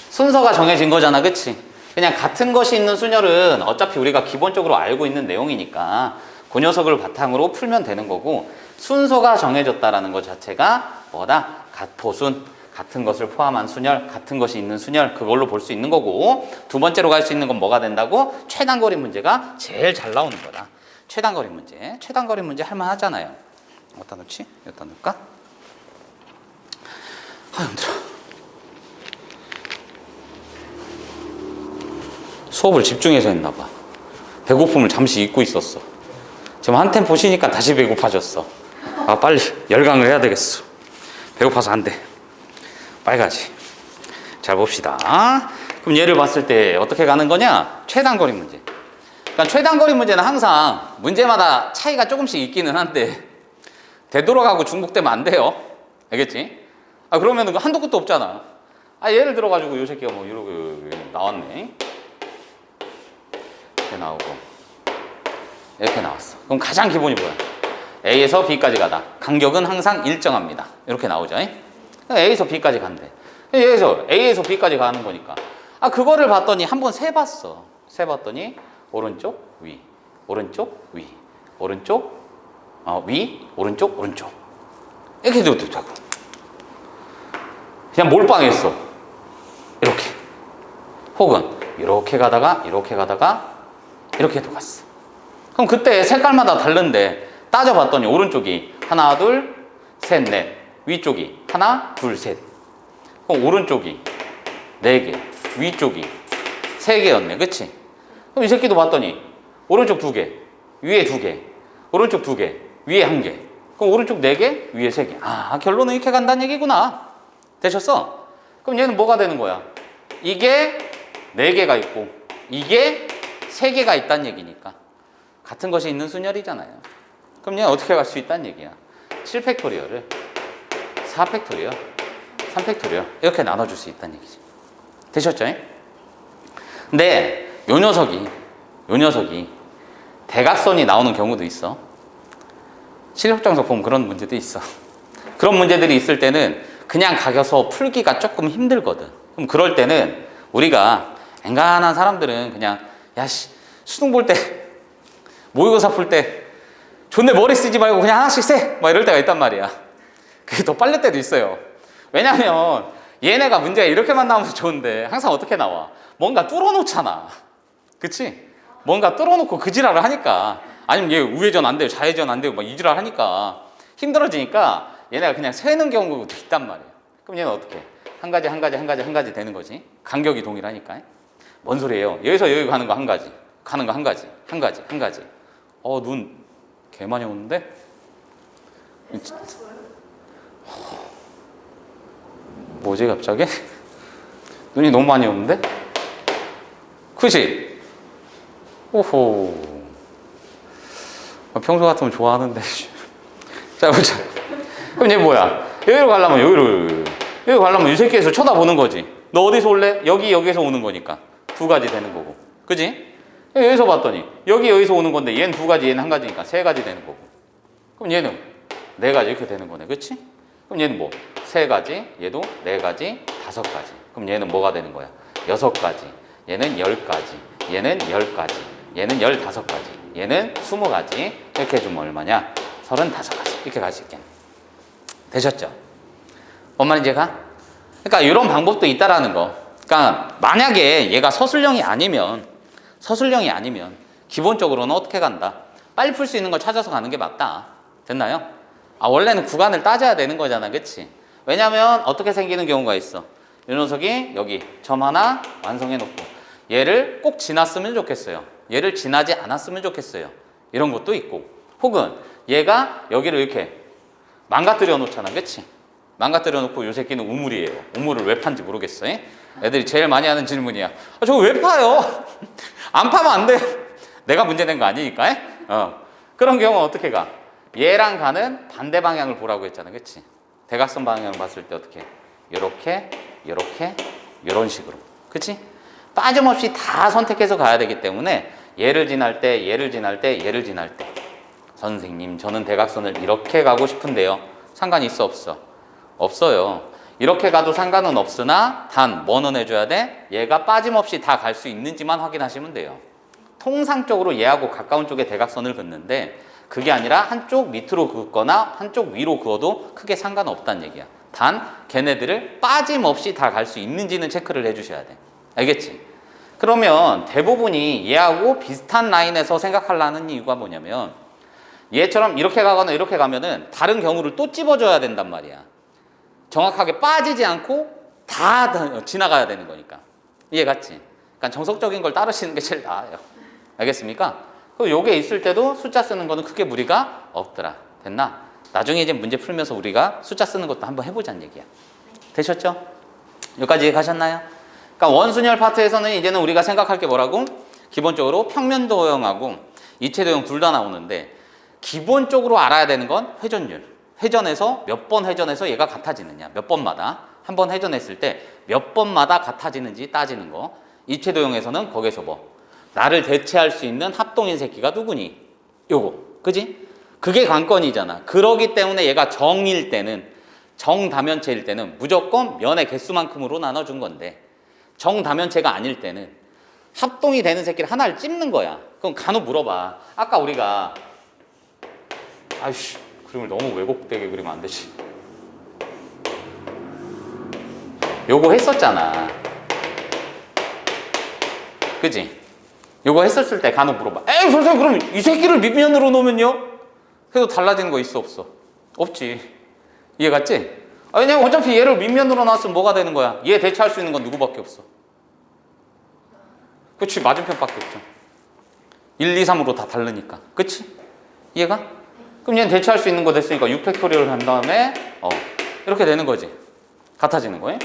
순서가 정해진 거잖아, 그치? 그냥 같은 것이 있는 순열은 어차피 우리가 기본적으로 알고 있는 내용이니까 그 녀석을 바탕으로 풀면 되는 거고, 순서가 정해졌다라는 것 자체가 뭐다? 보순, 같은 것을 포함한 순열, 같은 것이 있는 순열, 그걸로 볼 수 있는 거고, 2번째로 갈 수 있는 건 뭐가 된다고? 최단거리 문제가 제일 잘 나오는 거다. 최단거리 문제. 최단거리 문제 할만하잖아요. 어디다 놓지? 여기다 놓을까? 힘들어. 수업을 집중해서 했나 봐. 배고픔을 잠시 잊고 있었어. 지금 한 템포 쉬니까 다시 배고파졌어. 빨리 열강을 해야 되겠어. 배고파서 안 돼. 빨리 가지. 잘 봅시다. 그럼 얘를 봤을 때 어떻게 가는 거냐? 최단거리 문제. 그러니까 최단거리 문제는 항상 문제마다 차이가 조금씩 있기는 한데 되돌아가고 중복되면 안 돼요. 알겠지? 그러면 한도 끝도 없잖아. 예를 들어가지고 이 새끼가 뭐 이렇게 나왔네. 이렇게 나오고 이렇게 나왔어. 그럼 가장 기본이 뭐야? A에서 B까지 가다. 간격은 항상 일정합니다. 이렇게 나오죠. A에서 B까지 간대. A에서 B까지 가는 거니까. 그거를 봤더니 한번 세봤어. 세봤더니 오른쪽, 위, 오른쪽, 위, 오른쪽, 위, 오른쪽, 오른쪽. 이렇게 해도 되고. 그냥 몰빵했어. 이렇게. 혹은 이렇게 가다가 이렇게도 갔어. 그럼 그때 색깔마다 다른데 따져봤더니 오른쪽이 하나, 둘, 셋, 넷. 위쪽이 하나, 둘, 셋. 그럼 오른쪽이 4개, 위쪽이 3개였네. 그치? 그럼 이 새끼도 봤더니 오른쪽 2개, 위에 2개, 오른쪽 2개, 위에 1개. 그럼 오른쪽 4개, 위에 3개. 결론은 이렇게 간다는 얘기구나. 되셨어? 그럼 얘는 뭐가 되는 거야? 이게 4개가 있고 이게 3개가 있다는 얘기니까 같은 것이 있는 순열이잖아요. 그럼 얘는 어떻게 갈 수 있다는 얘기야? 7팩토리얼을 4팩토리얼, 3팩토리얼 이렇게 나눠줄 수 있다는 얘기지. 되셨죠? 근데 요 녀석이 대각선이 나오는 경우도 있어. 실력정석 보면 그런 문제도 있어. 그런 문제들이 있을 때는 그냥 가겨서 풀기가 조금 힘들거든. 그럼 그럴 때는 우리가 엔간한 사람들은 그냥 수능 볼 때 모의고사 풀 때 존내 머리 쓰지 말고 그냥 하나씩 세! 이럴 때가 있단 말이야. 그게 더 빠를 때도 있어요. 왜냐면 얘네가 문제가 이렇게만 나오면 좋은데 항상 어떻게 나와? 뭔가 뚫어놓잖아. 그치? 뭔가 뚫어놓고 그 지랄을 하니까, 아니면 얘 우회전 안 돼요, 좌회전 안 돼요, 이 지랄 하니까 힘들어지니까 얘네가 그냥 세는 경우도 있단 말이야. 그럼 얘는 어떻게 해? 한 가지 되는 거지. 간격이 동일하니까. 뭔 소리예요? 여기서 여기 가는 거 한 가지, 가는 거 한 가지. 눈 개 많이 오는데? 뭐지 갑자기? 눈이 너무 많이 오는데? 그치? 오호. 평소 같으면 좋아하는데. 자 보자. 그럼 얘 뭐야? 여기로 가려면 여기 가려면 이 새끼에서 쳐다보는 거지. 너 어디서 올래? 여기서 오는 거니까 두 가지 되는 거고. 그지? 여기서 봤더니 여기서 오는 건데 얘는 두 가지, 얘는 한 가지니까 세 가지 되는 거고. 그럼 얘는 네 가지 이렇게 되는 거네. 그치? 그럼 얘는 뭐? 세 가지, 얘도 네 가지, 다섯 가지. 그럼 얘는 뭐가 되는 거야? 여섯 가지, 얘는 10가지, 얘는 10가지, 얘는 15가지, 얘는 20가지. 이렇게 해주면 얼마냐? 35가지. 이렇게 갈 수 있겠네. 되셨죠? 뭔 말인지 가? 그러니까 이런 방법도 있다라는 거. 그러니까 만약에 얘가 서술형이 아니면 기본적으로는 어떻게 간다? 빨리 풀 수 있는 걸 찾아서 가는 게 맞다. 됐나요? 원래는 구간을 따져야 되는 거잖아. 그치? 왜냐면 어떻게 생기는 경우가 있어. 이 녀석이 여기 점 하나 완성해 놓고 얘를 꼭 지났으면 좋겠어요. 얘를 지나지 않았으면 좋겠어요. 이런 것도 있고, 혹은 얘가 여기를 이렇게 망가뜨려 놓잖아. 그치? 망가뜨려 놓고 이 새끼는 우물이에요. 우물을 왜 판지 모르겠어. 애들이 제일 많이 하는 질문이야. 저거 왜 파요? 안 파면 안 돼. 내가 문제된 거 아니니까. 그런 경우는 어떻게 가? 얘랑 가는 반대 방향을 보라고 했잖아. 그치? 대각선 방향을 봤을 때 어떻게? 요렇게, 요런 식으로. 그치? 빠짐없이 다 선택해서 가야 되기 때문에 얘를 지날 때, 얘를 지날 때, 얘를 지날 때, 선생님 저는 대각선을 이렇게 가고 싶은데요. 상관이 있어 없어? 없어요. 이렇게 가도 상관은 없으나 단 뭐는 해줘야 돼? 얘가 빠짐없이 다 갈 수 있는지만 확인하시면 돼요. 통상적으로 얘하고 가까운 쪽에 대각선을 긋는데 그게 아니라 한쪽 밑으로 긋거나 한쪽 위로 그어도 크게 상관없다는 얘기야. 단 걔네들을 빠짐없이 다 갈 수 있는지는 체크를 해주셔야 돼. 알겠지? 그러면 대부분이 얘하고 비슷한 라인에서 생각하려는 이유가 뭐냐면 얘처럼 이렇게 가거나 이렇게 가면은 다른 경우를 또 찝어줘야 된단 말이야. 정확하게 빠지지 않고 다 지나가야 되는 거니까. 이해 갔지? 그러니까 정석적인 걸 따르시는 게 제일 나아요. 알겠습니까? 그리고 요게 있을 때도 숫자 쓰는 거는 크게 무리가 없더라. 됐나? 나중에 이제 문제 풀면서 우리가 숫자 쓰는 것도 한번 해보자는 얘기야. 되셨죠? 여기까지 이해 가셨나요? 그러니까 원순열 파트에서는 이제는 우리가 생각할 게 뭐라고? 기본적으로 평면도형하고 이체도형 둘 다 나오는데 기본적으로 알아야 되는 건 회전율. 회전에서 몇 번 회전해서 얘가 같아지느냐. 몇 번마다. 한 번 회전했을 때 몇 번마다 같아지는지 따지는 거. 이체도형에서는 거기서 뭐 나를 대체할 수 있는 합동인 새끼가 누구니? 요거. 그지? 그게 관건이잖아. 그러기 때문에 얘가 정일 때는, 정다면체일 때는 무조건 면의 개수만큼으로 나눠준 건데 정다면체가 아닐 때는 합동이 되는 새끼를 하나를 찝는 거야. 그럼 간혹 물어봐. 아까 우리가 아이씨 그림을 너무 왜곡되게 그리면 안 되지. 요거 했었잖아. 그지? 요거 했었을 때 간혹 물어봐. 에이 선생님 그럼 이 새끼를 밑면으로 놓으면요? 그래도 달라지는 거 있어 없어? 없지. 이해 갔지? 왜냐면 어차피 얘를 밑면으로 놨으면 뭐가 되는 거야? 얘 대체할 수 있는 건 누구밖에 없어? 그치? 맞은편밖에 없죠. 1, 2, 3으로 다 다르니까. 그치? 이해가? 그럼 얘는 대체할 수 있는 거 됐으니까 6팩토리얼을 한 다음에 이렇게 되는 거지. 같아지는 거예요?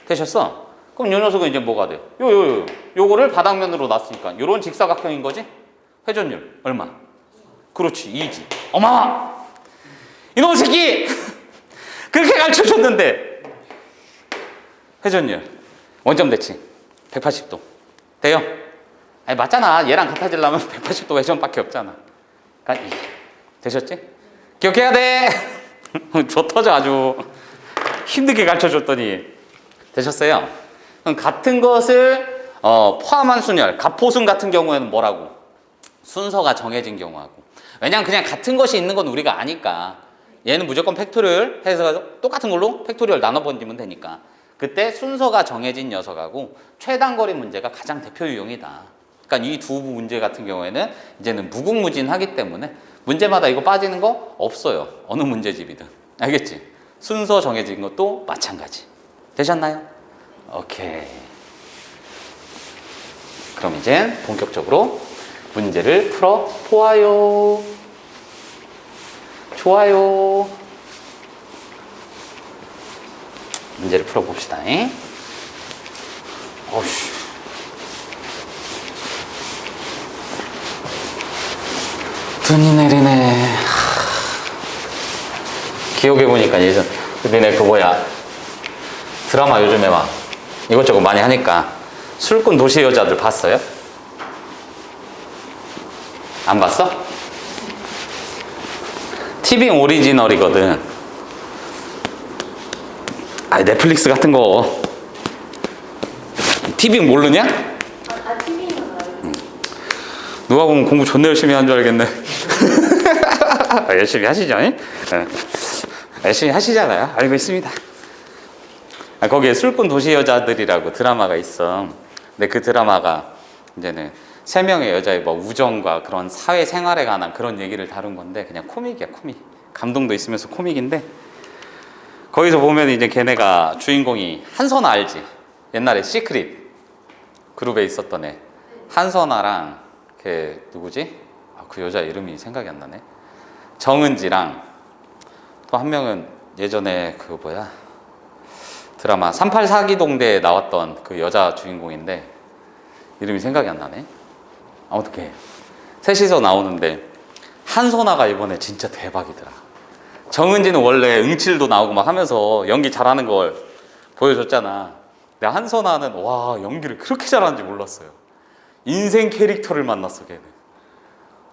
되셨어? 그럼 요 녀석은 이제 뭐가 돼요? 요거를 바닥면으로 놨으니까 요런 직사각형인 거지? 회전율 얼마? 그렇지 2지. 어마! 이놈 새끼! 그렇게 가르쳐줬는데 회전율 원점 대칭 180도 돼요? 아니 맞잖아. 얘랑 같아지려면 180도 회전밖에 없잖아. 그러니까 되셨지? 기억해야 돼. 저 터져 아주 힘들게 가르쳐줬더니 되셨어요? 그럼 같은 것을 포함한 순열, 갑포순 같은 경우에는 뭐라고? 순서가 정해진 경우하고. 왜냐면 그냥 같은 것이 있는 건 우리가 아니까. 얘는 무조건 팩토리얼 해서 똑같은 걸로 팩토리얼 나눠 번지면 되니까. 그때 순서가 정해진 녀석하고 최단거리 문제가 가장 대표 유형이다. 그러니까 이 두 문제 같은 경우에는 이제는 무궁무진하기 때문에 문제마다 이거 빠지는 거 없어요. 어느 문제집이든. 알겠지? 순서 정해진 것도 마찬가지. 되셨나요? 오케이. 그럼 이제 본격적으로 문제를 풀어 보아요. 좋아요. 문제를 풀어봅시다. 어우씨. 눈이 내리네. 기억해보니까 예전 니네 그 뭐야 드라마 요즘에 막 이것저것 많이 하니까 술꾼 도시 여자들 봤어요? 안 봤어? TV 오리지널이거든. 아 넷플릭스 같은 거 TV 모르냐? TV는 알고. 누가 보면 공부 존나 열심히 한 줄 알겠네. 열심히 하시죠? 열심히 하시잖아요. 알고 있습니다. 거기에 술꾼 도시 여자들이라고 드라마가 있어. 근데 그 드라마가 이제는 세 명의 여자의 뭐 우정과 그런 사회 생활에 관한 그런 얘기를 다룬 건데 그냥 코믹이야, 코믹. 감동도 있으면서 코믹인데 거기서 보면 이제 걔네가 주인공이 한선아 알지? 옛날에 시크릿 그룹에 있었던 애 한선아랑 걔 누구지? 그 여자 이름이 생각이 안 나네. 정은지랑 또 한 명은 예전에 그 뭐야 드라마 38사기동대에 나왔던 그 여자 주인공인데 이름이 생각이 안 나네. 어떻게 셋이서 나오는데 한선아가 이번에 진짜 대박이더라. 정은지는 원래 응칠도 나오고 막 하면서 연기 잘하는 걸 보여줬잖아. 근데 한선아는 와 연기를 그렇게 잘하는지 몰랐어요. 인생 캐릭터를 만났어 걔는.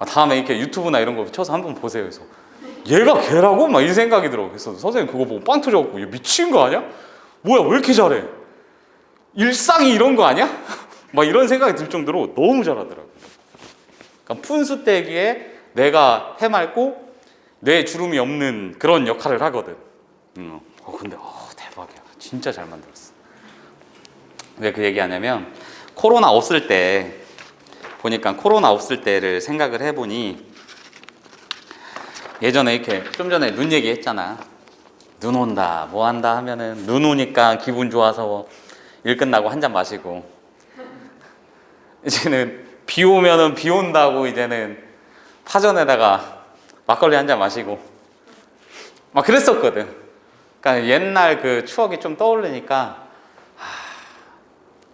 다음에 이렇게 유튜브나 이런 거 쳐서 한번 보세요. 그래서 얘가 걔라고? 막 이 생각이 들어. 그래서 선생님 그거 보고 빵 터져갖고 얘 미친 거 아니야? 뭐야 왜 이렇게 잘해? 일상이 이런 거 아니야? 막 이런 생각이 들 정도로 너무 잘하더라고. 그러니까 푼수떼기에 내가 해맑고 뇌에 주름이 없는 그런 역할을 하거든. 근데 대박이야. 진짜 잘 만들었어. 왜 그 얘기하냐면 코로나 없을 때 보니까 코로나 없을 때를 생각을 해보니 예전에 이렇게 좀 전에 눈 얘기했잖아. 눈 온다 뭐 한다 하면은 눈 오니까 기분 좋아서 일 끝나고 한 잔 마시고 이제는 비 오면은 비 온다고 이제는 파전에다가 막걸리 한 잔 마시고 막 그랬었거든. 그러니까 옛날 그 추억이 좀 떠오르니까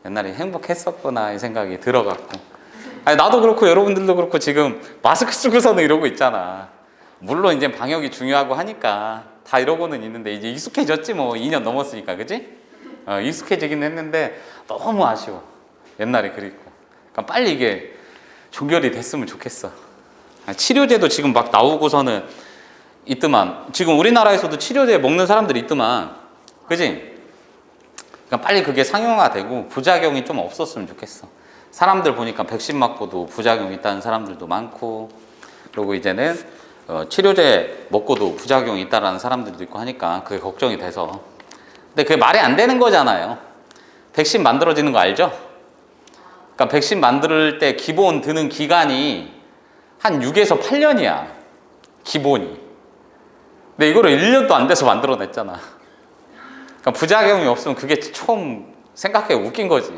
옛날에 행복했었구나 이 생각이 들어갖고 아니 나도 그렇고 여러분들도 그렇고 지금 마스크 쓰고서는 이러고 있잖아. 물론 이제 방역이 중요하고 하니까 다 이러고는 있는데 이제 익숙해졌지 뭐 2년 넘었으니까 그지? 익숙해지긴 했는데 너무 아쉬워. 옛날에 그립고. 그러니까 빨리 이게 종결이 됐으면 좋겠어. 치료제도 지금 막 나오고서는 있더만. 지금 우리나라에서도 치료제 먹는 사람들이 있더만. 그지? 그러니까 빨리 그게 상용화되고 부작용이 좀 없었으면 좋겠어. 사람들 보니까 백신 맞고도 부작용 있다는 사람들도 많고 그리고 이제는 치료제 먹고도 부작용이 있다는 사람들도 있고 하니까 그게 걱정이 돼서. 근데 그게 말이 안 되는 거잖아요. 백신 만들어지는 거 알죠? 그러니까 백신 만들 때 기본 드는 기간이 한 6에서 8년이야. 기본이. 근데 이거를 1년도 안 돼서 만들어냈잖아. 그러니까 부작용이 없으면 그게 처음 생각해 웃긴 거지.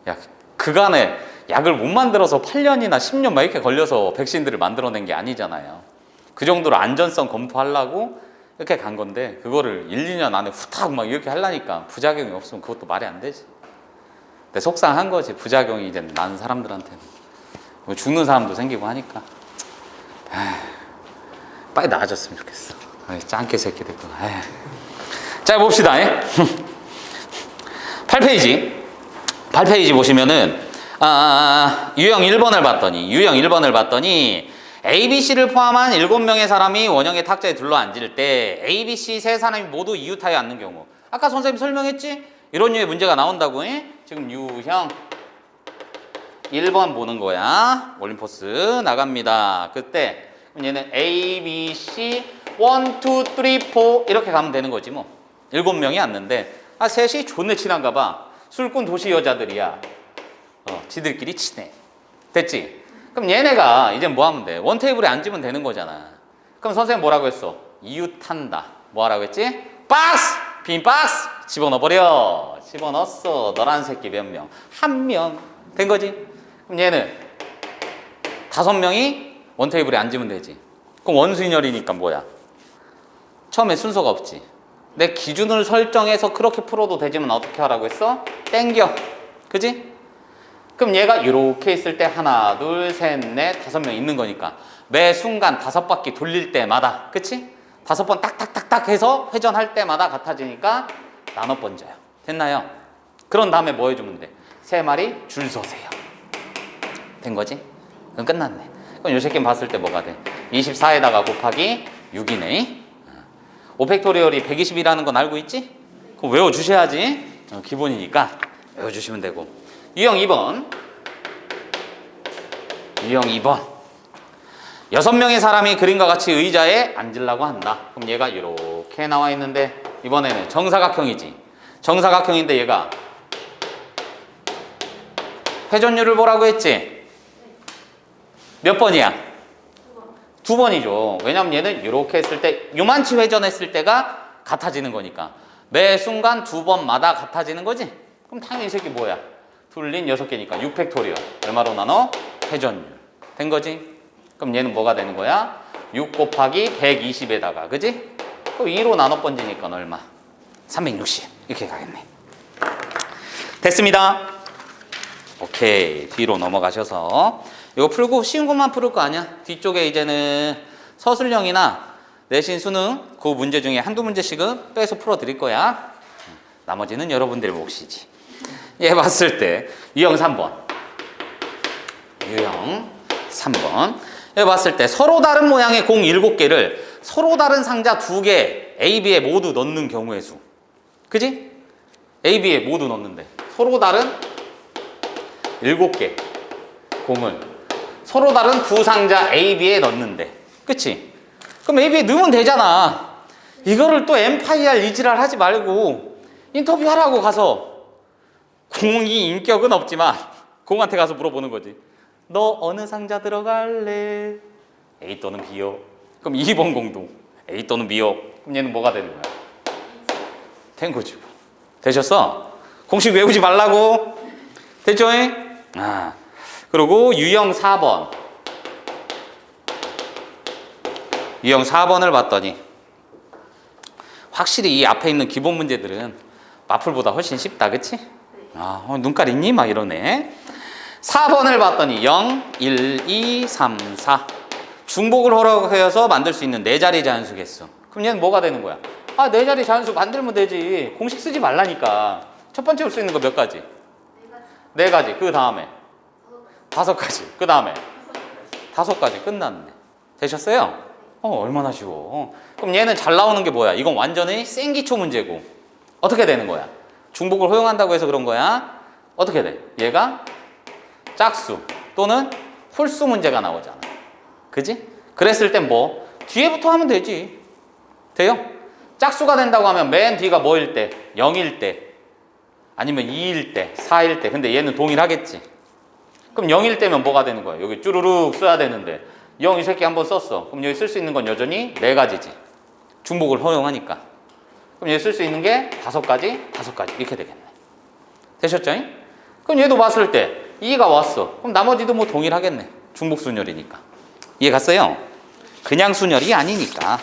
야, 그간에 약을 못 만들어서 8년이나 10년 막 이렇게 걸려서 백신들을 만들어낸 게 아니잖아요. 그 정도로 안전성 검토하려고 이렇게 간 건데 그거를 1, 2년 안에 후딱 막 이렇게 하려니까 부작용이 없으면 그것도 말이 안 되지. 근데 속상한 거지. 부작용이 이제 나는 사람들한테는. 죽는 사람도 생기고 하니까 빨리 나아졌으면 좋겠어. 짱깨 새끼들도. 자 봅시다. 8페이지 보시면은 유형 1번을 봤더니 ABC를 포함한 7명의 사람이 원형의 탁자에 둘러앉을 때 ABC 세 사람이 모두 이웃하여 앉는 경우. 아까 선생님 설명했지? 이런 류의 문제가 나온다고. 지금 유형 1번 보는 거야. 올림포스 나갑니다. 그때 얘는 A, B, C 1, 2, 3, 4 이렇게 가면 되는 거지 뭐. 7명이 앉는데 셋이 존내 친한가 봐. 술꾼 도시 여자들이야. 지들끼리 친해. 됐지? 그럼 얘네가 이제 뭐 하면 돼? 원 테이블에 앉으면 되는 거잖아. 그럼 선생님 뭐라고 했어? 이웃한다. 뭐 하라고 했지? 박스! 빈 박스! 집어넣어버려. 집어넣었어. 너란 새끼 몇 명? 1명. 된 거지? 그럼 얘는 5명이 원 테이블에 앉으면 되지. 그럼 원수인열이니까 뭐야? 처음에 순서가 없지. 내 기준을 설정해서 그렇게 풀어도 되지만 어떻게 하라고 했어? 땡겨. 그지? 그럼 얘가 이렇게 있을 때 하나, 둘, 셋, 넷, 5명 있는 거니까 매 순간 5바퀴 돌릴 때마다, 그치? 5번 딱딱딱딱 해서 회전할 때마다 같아지니까 나눠 번져요. 됐나요? 그런 다음에 뭐 해주면 돼? 3마리 줄 서세요. 된 거지? 그럼 끝났네. 그럼 요 새끼 봤을 때 뭐가 돼? 24에다가 곱하기 6이네. 5팩토리얼이 120이라는 건 알고 있지? 그럼 외워주셔야지. 기본이니까 외워주시면 되고. 유형 2번. 유형 2번. 6명의 사람이 그림과 같이 의자에 앉으려고 한다. 그럼 얘가 이렇게 나와 있는데 이번에는 정사각형이지. 정사각형인데 얘가 회전율을 보라고 했지? 몇 번이야? 2번이죠. 왜냐면 얘는 이렇게 했을 때 요만치 회전했을 때가 같아지는 거니까 매 순간 2번마다 같아지는 거지? 그럼 당연히 이 새끼 뭐야? 둘린 6개니까 6팩토리얼 얼마로 나눠? 회전율 된 거지? 그럼 얘는 뭐가 되는 거야? 6 곱하기 120에다가 그지? 그럼 2로 나눠 번지니까 얼마? 360 이렇게 가겠네. 됐습니다. 오케이. 뒤로 넘어가셔서 이거 풀고 쉬운 것만 풀을 거 아니야? 뒤쪽에 이제는 서술형이나 내신 수능 그 문제 중에 한두 문제씩은 빼서 풀어 드릴 거야. 나머지는 여러분들 몫이지. 얘 봤을 때 유형 3번. 유형 3번. 얘 봤을 때 서로 다른 모양의 공 7개를 서로 다른 상자 2개 A, B에 모두 넣는 경우의 수. 그지? A, B에 모두 넣는데 서로 다른 7개 공을 서로 다른 두 상자 A, B에 넣는데 그치? 그럼 A, B에 넣으면 되잖아. 이거를 또 엠파이알 이지랄 하지 말고 인터뷰하라고 가서 공이 인격은 없지만 공한테 가서 물어보는 거지. 너 어느 상자 들어갈래? A 또는 B요. 그럼 2번 공도 A 또는 B요. 그럼 얘는 뭐가 되는 거야? 된 거지 뭐. 되셨어? 공식 외우지 말라고. 됐죠? 아. 그리고 유형 4번. 유형 4번을 봤더니 확실히 이 앞에 있는 기본 문제들은 마플보다 훨씬 쉽다. 그치? 아, 눈깔 있니? 막 이러네. 4번을 봤더니 0, 1, 2, 3, 4 중복을 허락해서 만들 수 있는 4자리 자연수 개수. 그럼 얘는 뭐가 되는 거야? 아, 4자리 자연수 만들면 되지. 공식 쓰지 말라니까. 첫 번째 올 수 있는 거 몇 가지? 4가지. 그 다음에 5가지. 그 다음에 5가지. 끝났네. 되셨어요? 얼마나 쉬워. 그럼 얘는 잘 나오는 게 뭐야? 이건 완전히 생기초 문제고 어떻게 되는 거야? 중복을 허용한다고 해서 그런 거야. 어떻게 돼? 얘가 짝수 또는 홀수 문제가 나오잖아. 그지? 그랬을 땐 뭐? 뒤에부터 하면 되지. 돼요? 짝수가 된다고 하면 맨 뒤가 뭐일 때? 0일 때 아니면 2일 때 4일 때. 근데 얘는 동일하겠지. 그럼 0일 때면 뭐가 되는 거야? 여기 쭈루룩 써야 되는데 0 이 새끼 한번 썼어. 그럼 여기 쓸 수 있는 건 여전히 4가지지. 중복을 허용하니까. 그럼 여기 쓸 수 있는 게 5가지, 5가지 이렇게 되겠네. 되셨죠? 그럼 얘도 봤을 때 2가 왔어. 그럼 나머지도 뭐 동일하겠네. 중복 순열이니까. 이해 갔어요? 그냥 순열이 아니니까.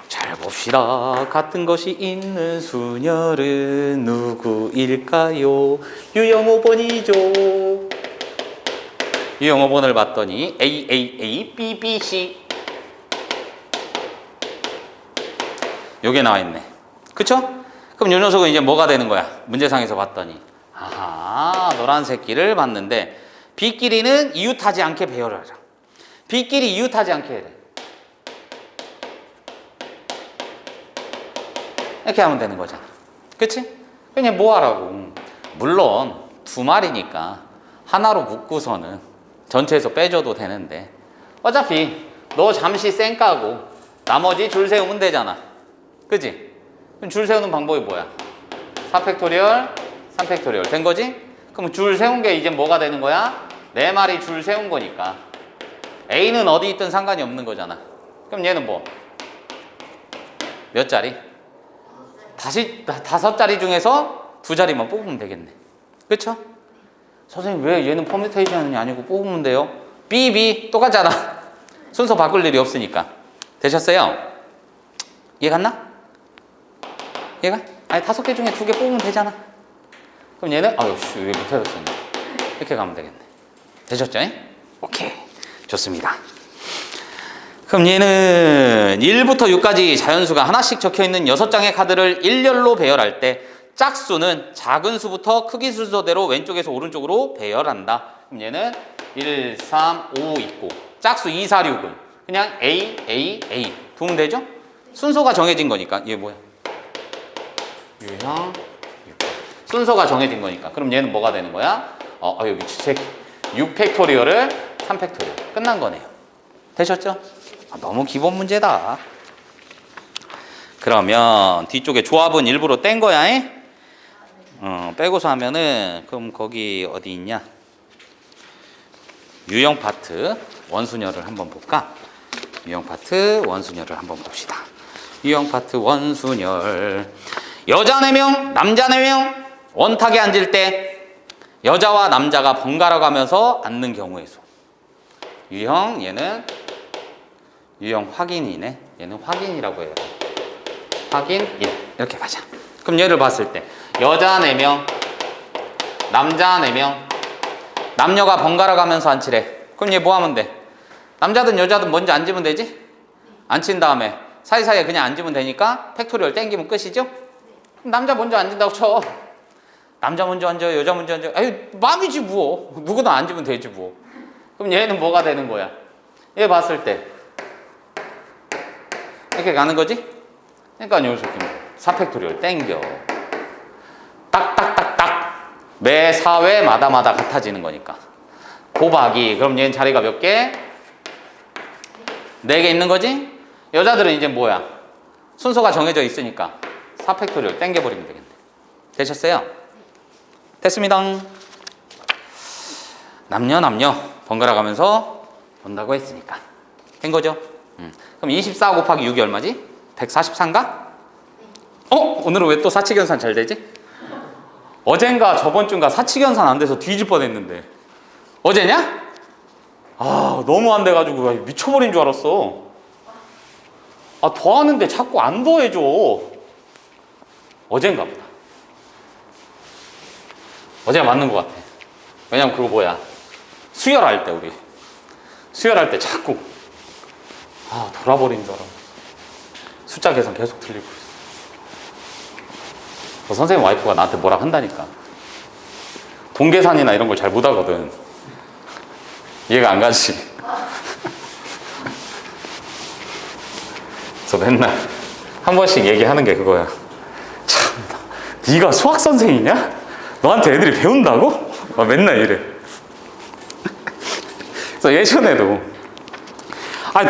잘 봅시다. 같은 것이 있는 순열은 누구일까요? 유형 5번이죠. 유형 5번을 봤더니 A, A, A, B, B, C 요게 나와 있네. 그쵸? 그럼 요 녀석은 이제 뭐가 되는 거야? 문제상에서 봤더니 아하, 노란 새끼를 봤는데 B끼리는 이웃하지 않게 배열하자. B끼리 이웃하지 않게 해야 돼. 이렇게 하면 되는 거잖아. 그치? 그냥 뭐 하라고. 물론 2마리니까 하나로 묶고서는 전체에서 빼줘도 되는데 어차피 너 잠시 쌩까고 나머지 줄 세우면 되잖아. 그치? 그럼 줄 세우는 방법이 뭐야? 4팩토리얼, 3팩토리얼 된 거지? 그럼 줄 세운 게 이제 뭐가 되는 거야? 4마리 줄 세운 거니까 A는 어디 있든 상관이 없는 거잖아. 그럼 얘는 뭐? 몇 자리? 다시 5자리 중에서 2자리만 뽑으면 되겠네. 그쵸? 선생님 왜 얘는 퍼뮤테이션이 아니고 뽑으면 돼요? B, B 똑같잖아. 순서 바꿀 일이 없으니까. 되셨어요? 이해 갔나? 얘가? 아니 5개 중에 2개 뽑으면 되잖아. 그럼 얘는 아유 씨, 왜 밑에다 썼냐. 이렇게 가면 되겠네. 되셨죠? 오케이. 좋습니다. 그럼 얘는 1부터 6까지 자연수가 하나씩 적혀있는 6장의 카드를 일렬로 배열할 때 짝수는 작은 수부터 크기 순서대로 왼쪽에서 오른쪽으로 배열한다. 그럼 얘는 1, 3, 5 있고 짝수 2, 4, 6은 그냥 A, A, A 두면 되죠? 순서가 정해진 거니까. 얘 뭐야? 유형 6. 순서가 정해진 거니까. 그럼 얘는 뭐가 되는 거야? 여기 미친 새끼. 6팩토리얼을 3팩토리얼. 끝난 거네요. 되셨죠? 너무 기본 문제다. 그러면 뒤쪽에 조합은 일부러 뗀 거야. 빼고서 하면은 그럼 거기 어디 있냐? 유형 파트 원순열을 한번 볼까? 유형 파트 원순열을 한번 봅시다. 유형 파트 원순열. 여자 4명, 남자 4명 원탁에 앉을 때 여자와 남자가 번갈아 가면서 앉는 경우의 수. 유형 얘는 유형 확인이네. 얘는 확인이라고 해요. 확인 1 이렇게 가자. 그럼 얘를 봤을 때 여자 4명 남자 4명 남녀가 번갈아 가면서 앉히래. 그럼 얘 뭐 하면 돼? 남자든 여자든 먼저 앉으면 되지? 앉힌 다음에 사이사이에 그냥 앉으면 되니까 팩토리얼 땡기면 끝이죠? 그럼 남자 먼저 앉는다고 쳐. 남자 먼저 앉아요, 여자 먼저 앉아요. 아유 마음이지 뭐. 누구나 앉으면 되지 뭐. 그럼 얘는 뭐가 되는 거야? 얘 봤을 때 이렇게 가는 거지? 그러니까 요 새끼는 4팩토리얼 땡겨. 딱딱딱딱 매 4회마다 같아지는 거니까. 곱하기. 그럼 얘는 자리가 몇 개? 4개 있는 거지? 여자들은 이제 뭐야? 순서가 정해져 있으니까 4팩토리얼 땡겨버리면 되겠네. 되셨어요? 됐습니다. 남녀 번갈아 가면서 본다고 했으니까 된 거죠? 그럼 24 곱하기 6이 얼마지? 143가? 오늘은 왜 또 사칙연산 잘 되지? 어젠가 저번 주인가 사칙연산 안 돼서 뒤질 뻔했는데. 어제냐? 너무 안 돼가지고 미쳐버린 줄 알았어. 더하는데 자꾸 안 더해줘. 어젠가 보다. 어제가 맞는 것 같아. 왜냐면 그거 뭐야, 수열할 때 우리 수열할 때 자꾸 돌아버린 줄 알아. 숫자 계산 계속 틀리고 있어. 선생님 와이프가 나한테 뭐라 한다니까. 동계산이나 이런 걸 잘 못하거든. 이해가 안 가지. 그래서 맨날 한 번씩 얘기하는 게 그거야. 참, 네가 수학 선생이냐? 너한테 애들이 배운다고? 맨날 이래. 그래서 예전에도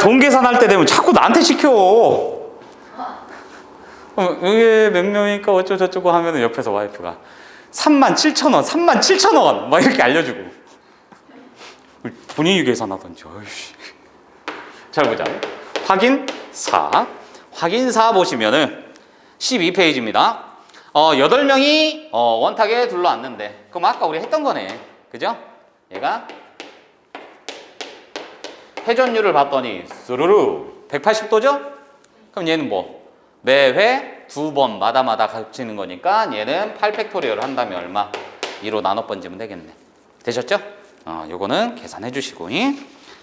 동계산 할 때 되면 자꾸 나한테 시켜. 이게 몇 명이니까 어쩌고저쩌고 하면은 옆에서 와이프가 37,000원, 37,000원 막 이렇게 알려주고. 본인이 계산하던지. 어이씨. 잘 보자. 확인 4. 확인 4 보시면은 12페이지입니다. 8명이 원탁에 둘러앉는데, 그럼 아까 우리 했던 거네. 그죠? 얘가 회전율을 봤더니 스르르 180도죠? 그럼 얘는 뭐? 매회 2번 마다 겹치는 거니까 얘는 8팩토리얼을 한다면 얼마? 2로 나눠 번지면 되겠네. 되셨죠? 요거는 계산해 주시고.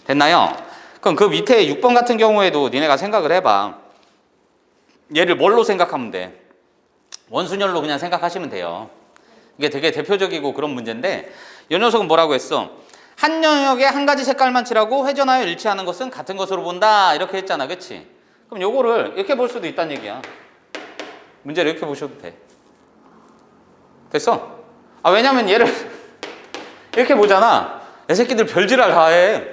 됐나요? 그럼 그 밑에 6번 같은 경우에도 니네가 생각을 해봐. 얘를 뭘로 생각하면 돼? 원순열로 그냥 생각하시면 돼요. 이게 되게 대표적이고 그런 문제인데, 이 녀석은 뭐라고 했어? 한 영역에 한 가지 색깔만 칠하고 회전하여 일치하는 것은 같은 것으로 본다, 이렇게 했잖아. 그치? 그럼 요거를 이렇게 볼 수도 있다는 얘기야. 문제를 이렇게 보셔도 돼. 됐어? 왜냐면 얘를 이렇게 보잖아. 애 새끼들 별지랄 다 해.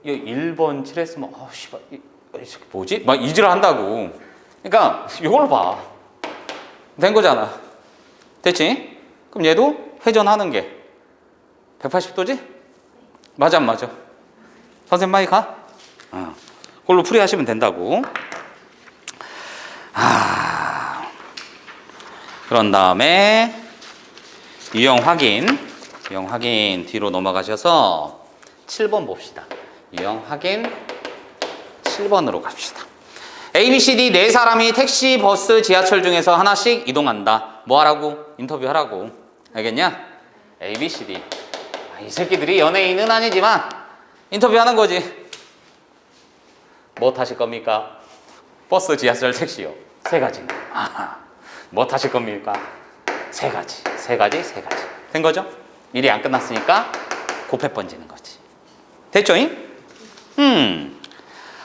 1번 칠했으면 씨발 이 새끼 뭐지? 막 이지랄 한다고. 그러니까 이걸로 봐. 된 거잖아. 됐지? 그럼 얘도 회전하는 게 180도지? 맞아 안 맞아? 선생님 많이 가? 그걸로 풀이하시면 된다고. 그런 다음에 유형 확인 뒤로 넘어가셔서 7번 봅시다. 유형 확인 7번으로 갑시다. A, B, C, D 네 사람이 택시, 버스, 지하철 중에서 하나씩 이동한다. 뭐 하라고? 인터뷰하라고. 알겠냐? A, B, C, D. 이 새끼들이 연예인은 아니지만 인터뷰하는 거지. 뭐 타실 겁니까? 버스, 지하철, 택시요. 세 가지. 뭐 타실 겁니까? 세 가지. 된 거죠? 일이 안 끝났으니까 곱해 번지는 거지. 됐죠잉?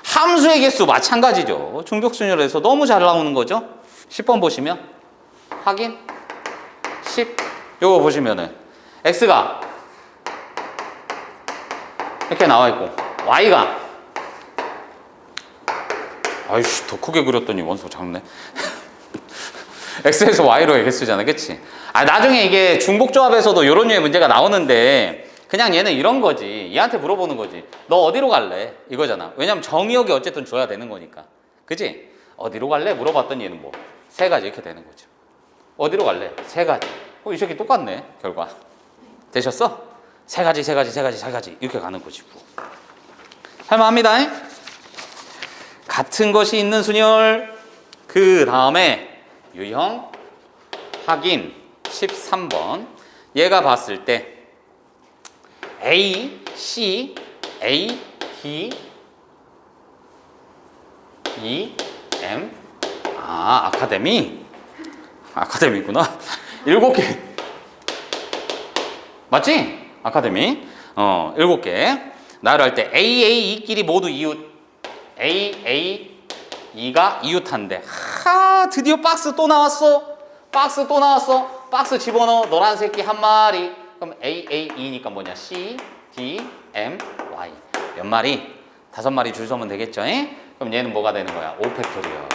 함수의 개수 마찬가지죠. 중복순열에서 너무 잘 나오는 거죠. 10번 보시면 확인 10 요거 보시면은 x가 이렇게 나와 있고 y가 아이씨 더 크게 그렸더니 원소 작네. x에서 y로 개수잖아, 그치? 나중에 이게 중복조합에서도 이런 류의 문제가 나오는데 그냥 얘는 이런 거지. 얘한테 물어보는 거지. 너 어디로 갈래? 이거잖아. 왜냐면 정의역이 어쨌든 줘야 되는 거니까. 그치? 어디로 갈래? 물어봤더니 얘는 뭐 세 가지 이렇게 되는 거죠. 어디로 갈래? 세 가지. 이 새끼 똑같네, 결과. 되셨어? 세 가지 이렇게 가는 거지. 할만합니다. 같은 것이 있는 순열. 그 다음에 유형 확인 13번. 얘가 봤을 때 A, C, A, D, E, M. 아카데미구나. 7개. 맞지? 아카데미. 7개. 나를 할 때 A, A, E끼리 모두 이웃. A, E가 이웃한데. 드디어 박스 또 나왔어. 박스 집어넣어. 노란 새끼 한 마리. 그럼 A, E니까 뭐냐? C, D, M, Y. 몇 마리? 5마리 줄 서면 되겠죠? 그럼 얘는 뭐가 되는 거야? 5팩토리얼.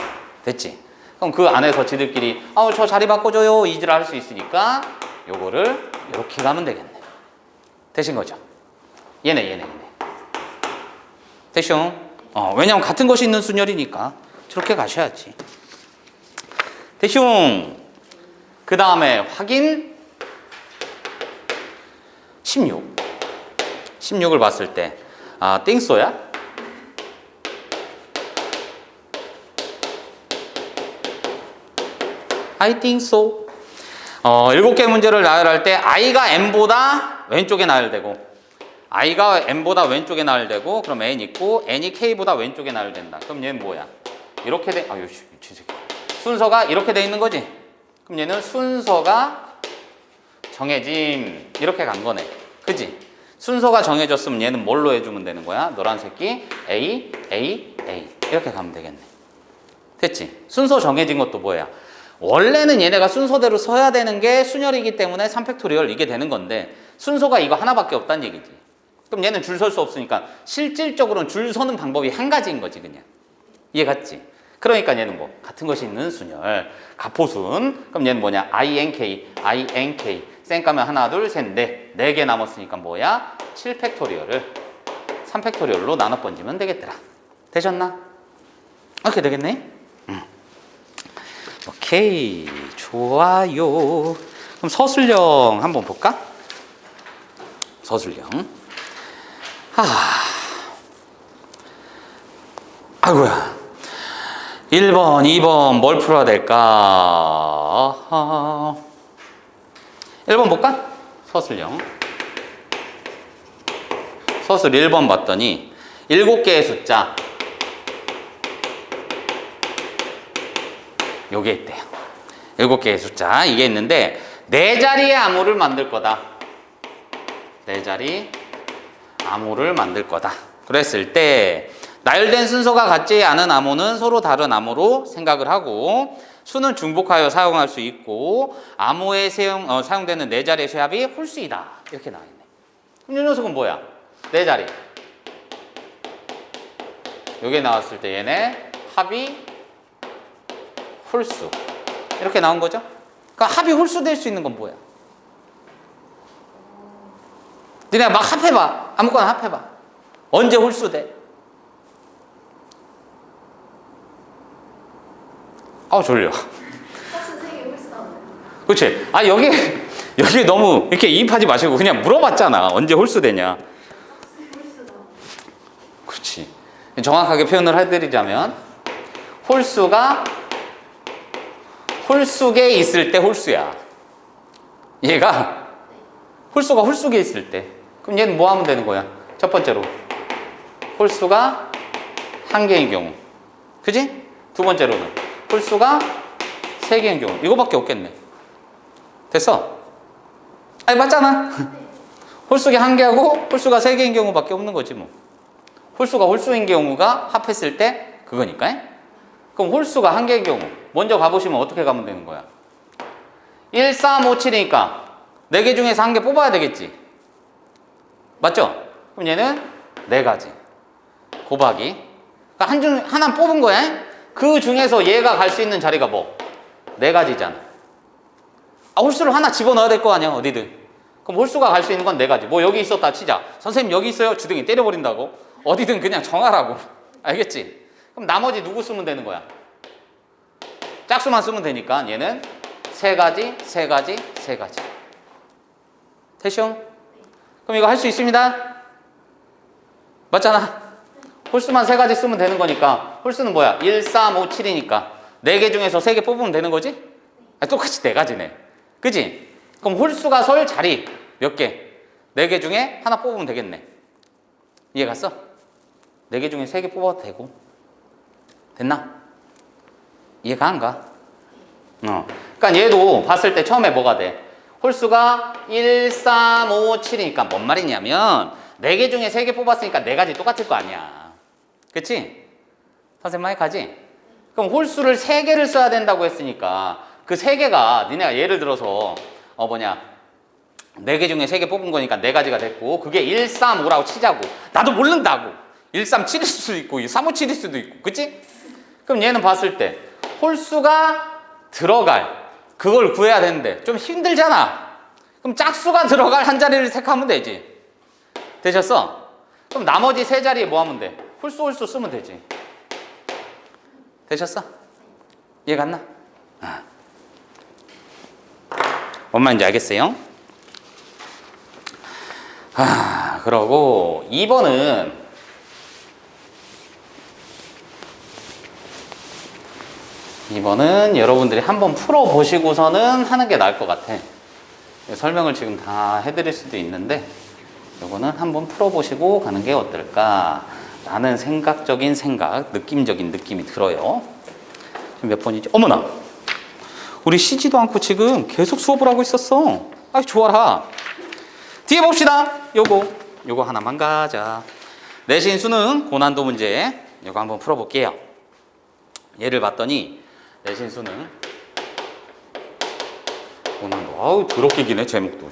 됐지? 그럼 그 안에서 지들끼리 저 자리 바꿔줘요. 이지를 할 수 있으니까 요거를 이렇게 가면 되겠네. 되신 거죠? 얘네. 됐쇼? 왜냐면 같은 것이 있는 순열이니까 저렇게 가셔야지. 됐쇼? 그 다음에 확인 16을 봤을 때 띵소야? I think so. 7개 문제를 나열할 때 I가 M보다 왼쪽에 나열되고 I가 M보다 왼쪽에 나열되고 그럼 N 있고 N이 K보다 왼쪽에 나열된다. 그럼 얘는 뭐야? 이렇게 돼. 미친 새끼. 순서가 이렇게 돼 있는 거지. 그럼 얘는 순서가 정해짐. 이렇게 간 거네. 그지? 순서가 정해졌으면 얘는 뭘로 해주면 되는 거야? 노란 새끼 A, A, A. 이렇게 가면 되겠네. 됐지? 순서 정해진 것도 뭐야? 원래는 얘네가 순서대로 서야 되는 게 순열이기 때문에 3팩토리얼 이게 되는 건데 순서가 이거 하나밖에 없다는 얘기지. 그럼 얘는 줄 설 수 없으니까 실질적으로는 줄 서는 방법이 한 가지인 거지 그냥. 이해 갔지? 그러니까 얘는 뭐 같은 것이 있는 순열 가포순. 그럼 얘는 뭐냐? INK 쌩까면 하나 둘 셋 넷 4개 남았으니까 뭐야? 7팩토리얼을 3팩토리얼로 나눠 번지면 되겠더라. 되셨나? 이렇게 되겠네? 오케이, 좋아요. 그럼 서술형 한번 볼까? 서술형. 아이고야. 1번, 2번 뭘 풀어야 될까? 1번 볼까? 서술형. 서술 1번 봤더니 7개의 숫자. 요게 있대요. 7개의 숫자 이게 있는데 4자리의 암호를 만들 거다. 4자리 암호를 만들 거다. 그랬을 때 나열된 순서가 같지 않은 암호는 서로 다른 암호로 생각을 하고 수는 중복하여 사용할 수 있고 암호에 사용되는 4자리의 쇄합이 홀수이다. 이렇게 나와 있네. 그럼 이 녀석은 뭐야? 4자리. 요게 나왔을 때 얘네 합이 홀수. 이렇게 나온 거죠? 그러니까 합이 홀수 될 수 있는 건 뭐야? 니네 막 합해봐. 아무거나 합해봐. 언제 홀수 돼? 졸려. 박스 3개 홀수하네. 그렇지? 여기 너무 이렇게 이입하지 마시고 그냥 물어봤잖아. 언제 홀수 되냐? 박스 홀수다. 그렇지. 정확하게 표현을 해드리자면 홀수가 홀수에 있을 때 홀수야. 얘가 홀수가 홀수에 있을 때. 그럼 얘는 뭐 하면 되는 거야? 첫 번째로 홀수가 한 개인 경우. 그지? 두 번째로는 홀수가 세 개인 경우. 이거밖에 없겠네. 됐어? 아니 맞잖아. 홀수가 한 개하고 홀수가 세 개인 경우밖에 없는 거지 뭐. 홀수가 홀수인 경우가 합했을 때 그거니까. 그럼 홀수가 한 개인 경우 먼저 가보시면 어떻게 가면 되는 거야? 1, 3, 5, 7이니까 4개 중에서 한 개 뽑아야 되겠지. 맞죠? 그럼 얘는 4가지 곱하기 하나 뽑은 거야. 그 중에서 얘가 갈 수 있는 자리가 뭐? 4가지잖아. 홀수를 하나 집어넣어야 될 거 아니야 어디든. 그럼 홀수가 갈 수 있는 건 4가지. 뭐 여기 있었다 치자. 선생님 여기 있어요. 주둥이 때려버린다고. 어디든 그냥 정하라고. 알겠지? 그럼 나머지 누구 쓰면 되는 거야? 짝수만 쓰면 되니까 얘는 3가지, 3가지, 3가지. 됐죠? 그럼 이거 할 수 있습니다. 맞잖아. 홀수만 3가지 쓰면 되는 거니까 홀수는 뭐야? 1, 3, 5, 7이니까 4개 중에서 3개 뽑으면 되는 거지? 똑같이 4가지네. 그지? 그럼 홀수가 설 자리 몇 개? 4개 중에 하나 뽑으면 되겠네. 이해 갔어? 4개 중에 3개 뽑아도 되고. 됐나? 이해가 안 가? 그러니까 얘도 봤을 때 처음에 뭐가 돼? 홀수가 1, 3, 5, 7이니까 뭔 말이냐면 4개 중에 3개 뽑았으니까 4가지 똑같을 거 아니야. 그치? 선생님 많이 가지? 그럼 홀수를 3개를 써야 된다고 했으니까 그 3개가 니네가 예를 들어서 4개 중에 3개 뽑은 거니까 4가지가 됐고 그게 1, 3, 5라고 치자고. 나도 모른다고. 1, 3, 7일 수도 있고 2, 3, 5, 7일 수도 있고. 그치? 그럼 얘는 봤을 때 홀수가 들어갈 그걸 구해야 되는데 좀 힘들잖아. 그럼 짝수가 들어갈 한 자리를 택하면 되지. 되셨어? 그럼 나머지 3자리에 뭐 하면 돼? 홀수 쓰면 되지. 되셨어? 이해 갔나? 뭔 말인지 알겠어요? 그러고 2번은 여러분들이 한번 풀어보시고서는 하는 게 나을 것 같아. 설명을 지금 다 해드릴 수도 있는데 이거는 한번 풀어보시고 가는 게 어떨까 라는 생각적인 생각, 느낌적인 느낌이 들어요. 지금 몇 번이지? 어머나! 우리 쉬지도 않고 지금 계속 수업을 하고 있었어. 아이 좋아라. 뒤에 봅시다. 요거 하나만 가자. 내신 수능 고난도 문제 요거 한번 풀어볼게요. 얘를 봤더니 내신 수능 고난도 아우 더럽게 기네 제목도.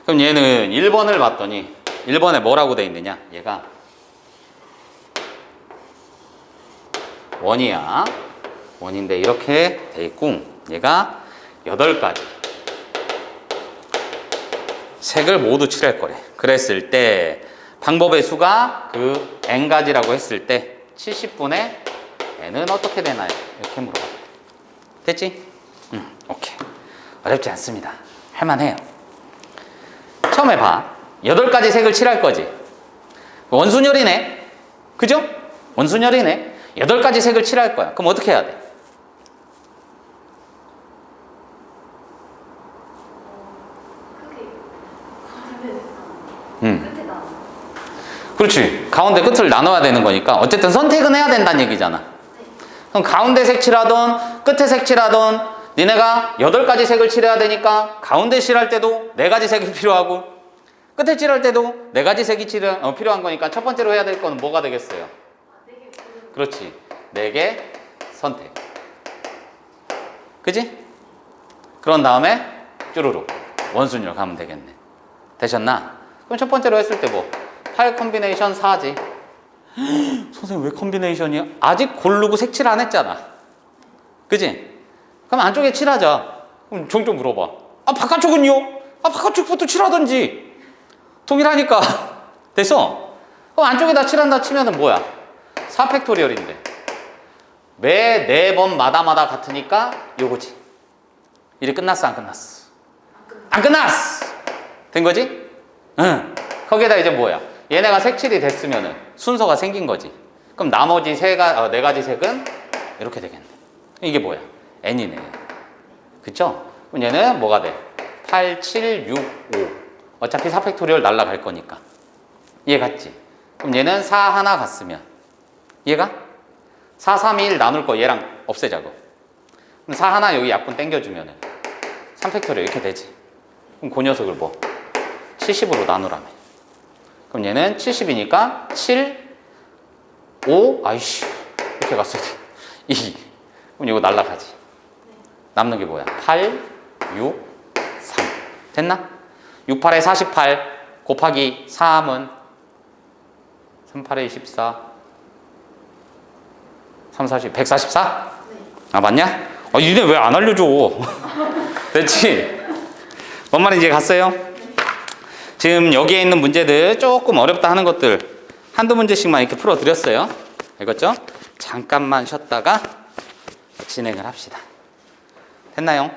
그럼 얘는 1번을 봤더니 1번에 뭐라고 돼 있느냐? 얘가 원이야. 원인데 이렇게 돼 있고 얘가 8가지 색을 모두 칠할 거래. 그랬을 때 방법의 수가 그 n가지라고 했을 때 70분의 n은 어떻게 되나요? 이렇게 물어봐. 됐지? 오케이. 어렵지 않습니다. 할만해요. 처음에 봐. 8가지 색을 칠할 거지. 원순열이네. 그죠? 원순열이네. 8가지 색을 칠할 거야. 그럼 어떻게 해야 돼? 끝에 나. 그렇지. 가운데 끝을 나눠야 되는 거니까 어쨌든 선택은 해야 된다는 얘기잖아. 그럼 가운데 색 칠하던 끝에 색 칠하던 니네가 8가지 색을 칠해야 되니까 가운데 칠할 때도 4가지 색이 필요하고 끝에 칠할 때도 4가지 색이 필요한 거니까 첫 번째로 해야 될 거는 뭐가 되겠어요? 그렇지. 4개 선택. 그지? 그런 다음에 쭈루룩 원순위로 가면 되겠네. 되셨나? 그럼 첫 번째로 했을 때 뭐? 8 컴비네이션 4지. 선생님 왜 컴비네이션이야? 아직 고르고 색칠 안 했잖아. 그지? 그럼 안쪽에 칠하자. 그럼 종종 물어봐. 바깥쪽은요? 바깥쪽부터 칠하던지. 동일하니까. 됐어? 그럼 안쪽에다 칠한다 치면은 뭐야? 4팩토리얼인데. 매 4번마다 같으니까 요거지. 일이 끝났어 안 끝났어? 안 끝났어! 된 거지? 응. 거기에다 이제 뭐야? 얘네가 색칠이 됐으면은 순서가 생긴 거지. 그럼 나머지 4가지 색은 이렇게 되겠네. 이게 뭐야? n이네. 그쵸? 그럼 얘는 뭐가 돼? 8, 7, 6, 5. 어차피 4팩토리얼 날라갈 거니까. 얘 같지? 그럼 얘는 4 하나 갔으면 얘가 4, 3, 1 나눌 거 얘랑 없애자고. 그럼 4 하나 여기 약분 땡겨주면은 3팩토리얼 이렇게 되지. 그럼 그 녀석을 뭐 70으로 나누라며. 그럼 얘는 70이니까 7, 5, 아이씨 이렇게 갔어야 돼. 2. 그럼 이거 날라가지. 남는 게 뭐야? 8, 6, 3. 됐나? 6, 8에 48 곱하기 3은 3, 8에 24 3, 40, 144? 네. 아 맞냐? 아 니네 왜 안 알려줘? 됐지? 뭔 말인지 갔어요? 지금 여기에 있는 문제들 조금 어렵다 하는 것들 한두 문제씩만 이렇게 풀어드렸어요. 알겠죠? 잠깐만 쉬었다가 진행을 합시다. 됐나요?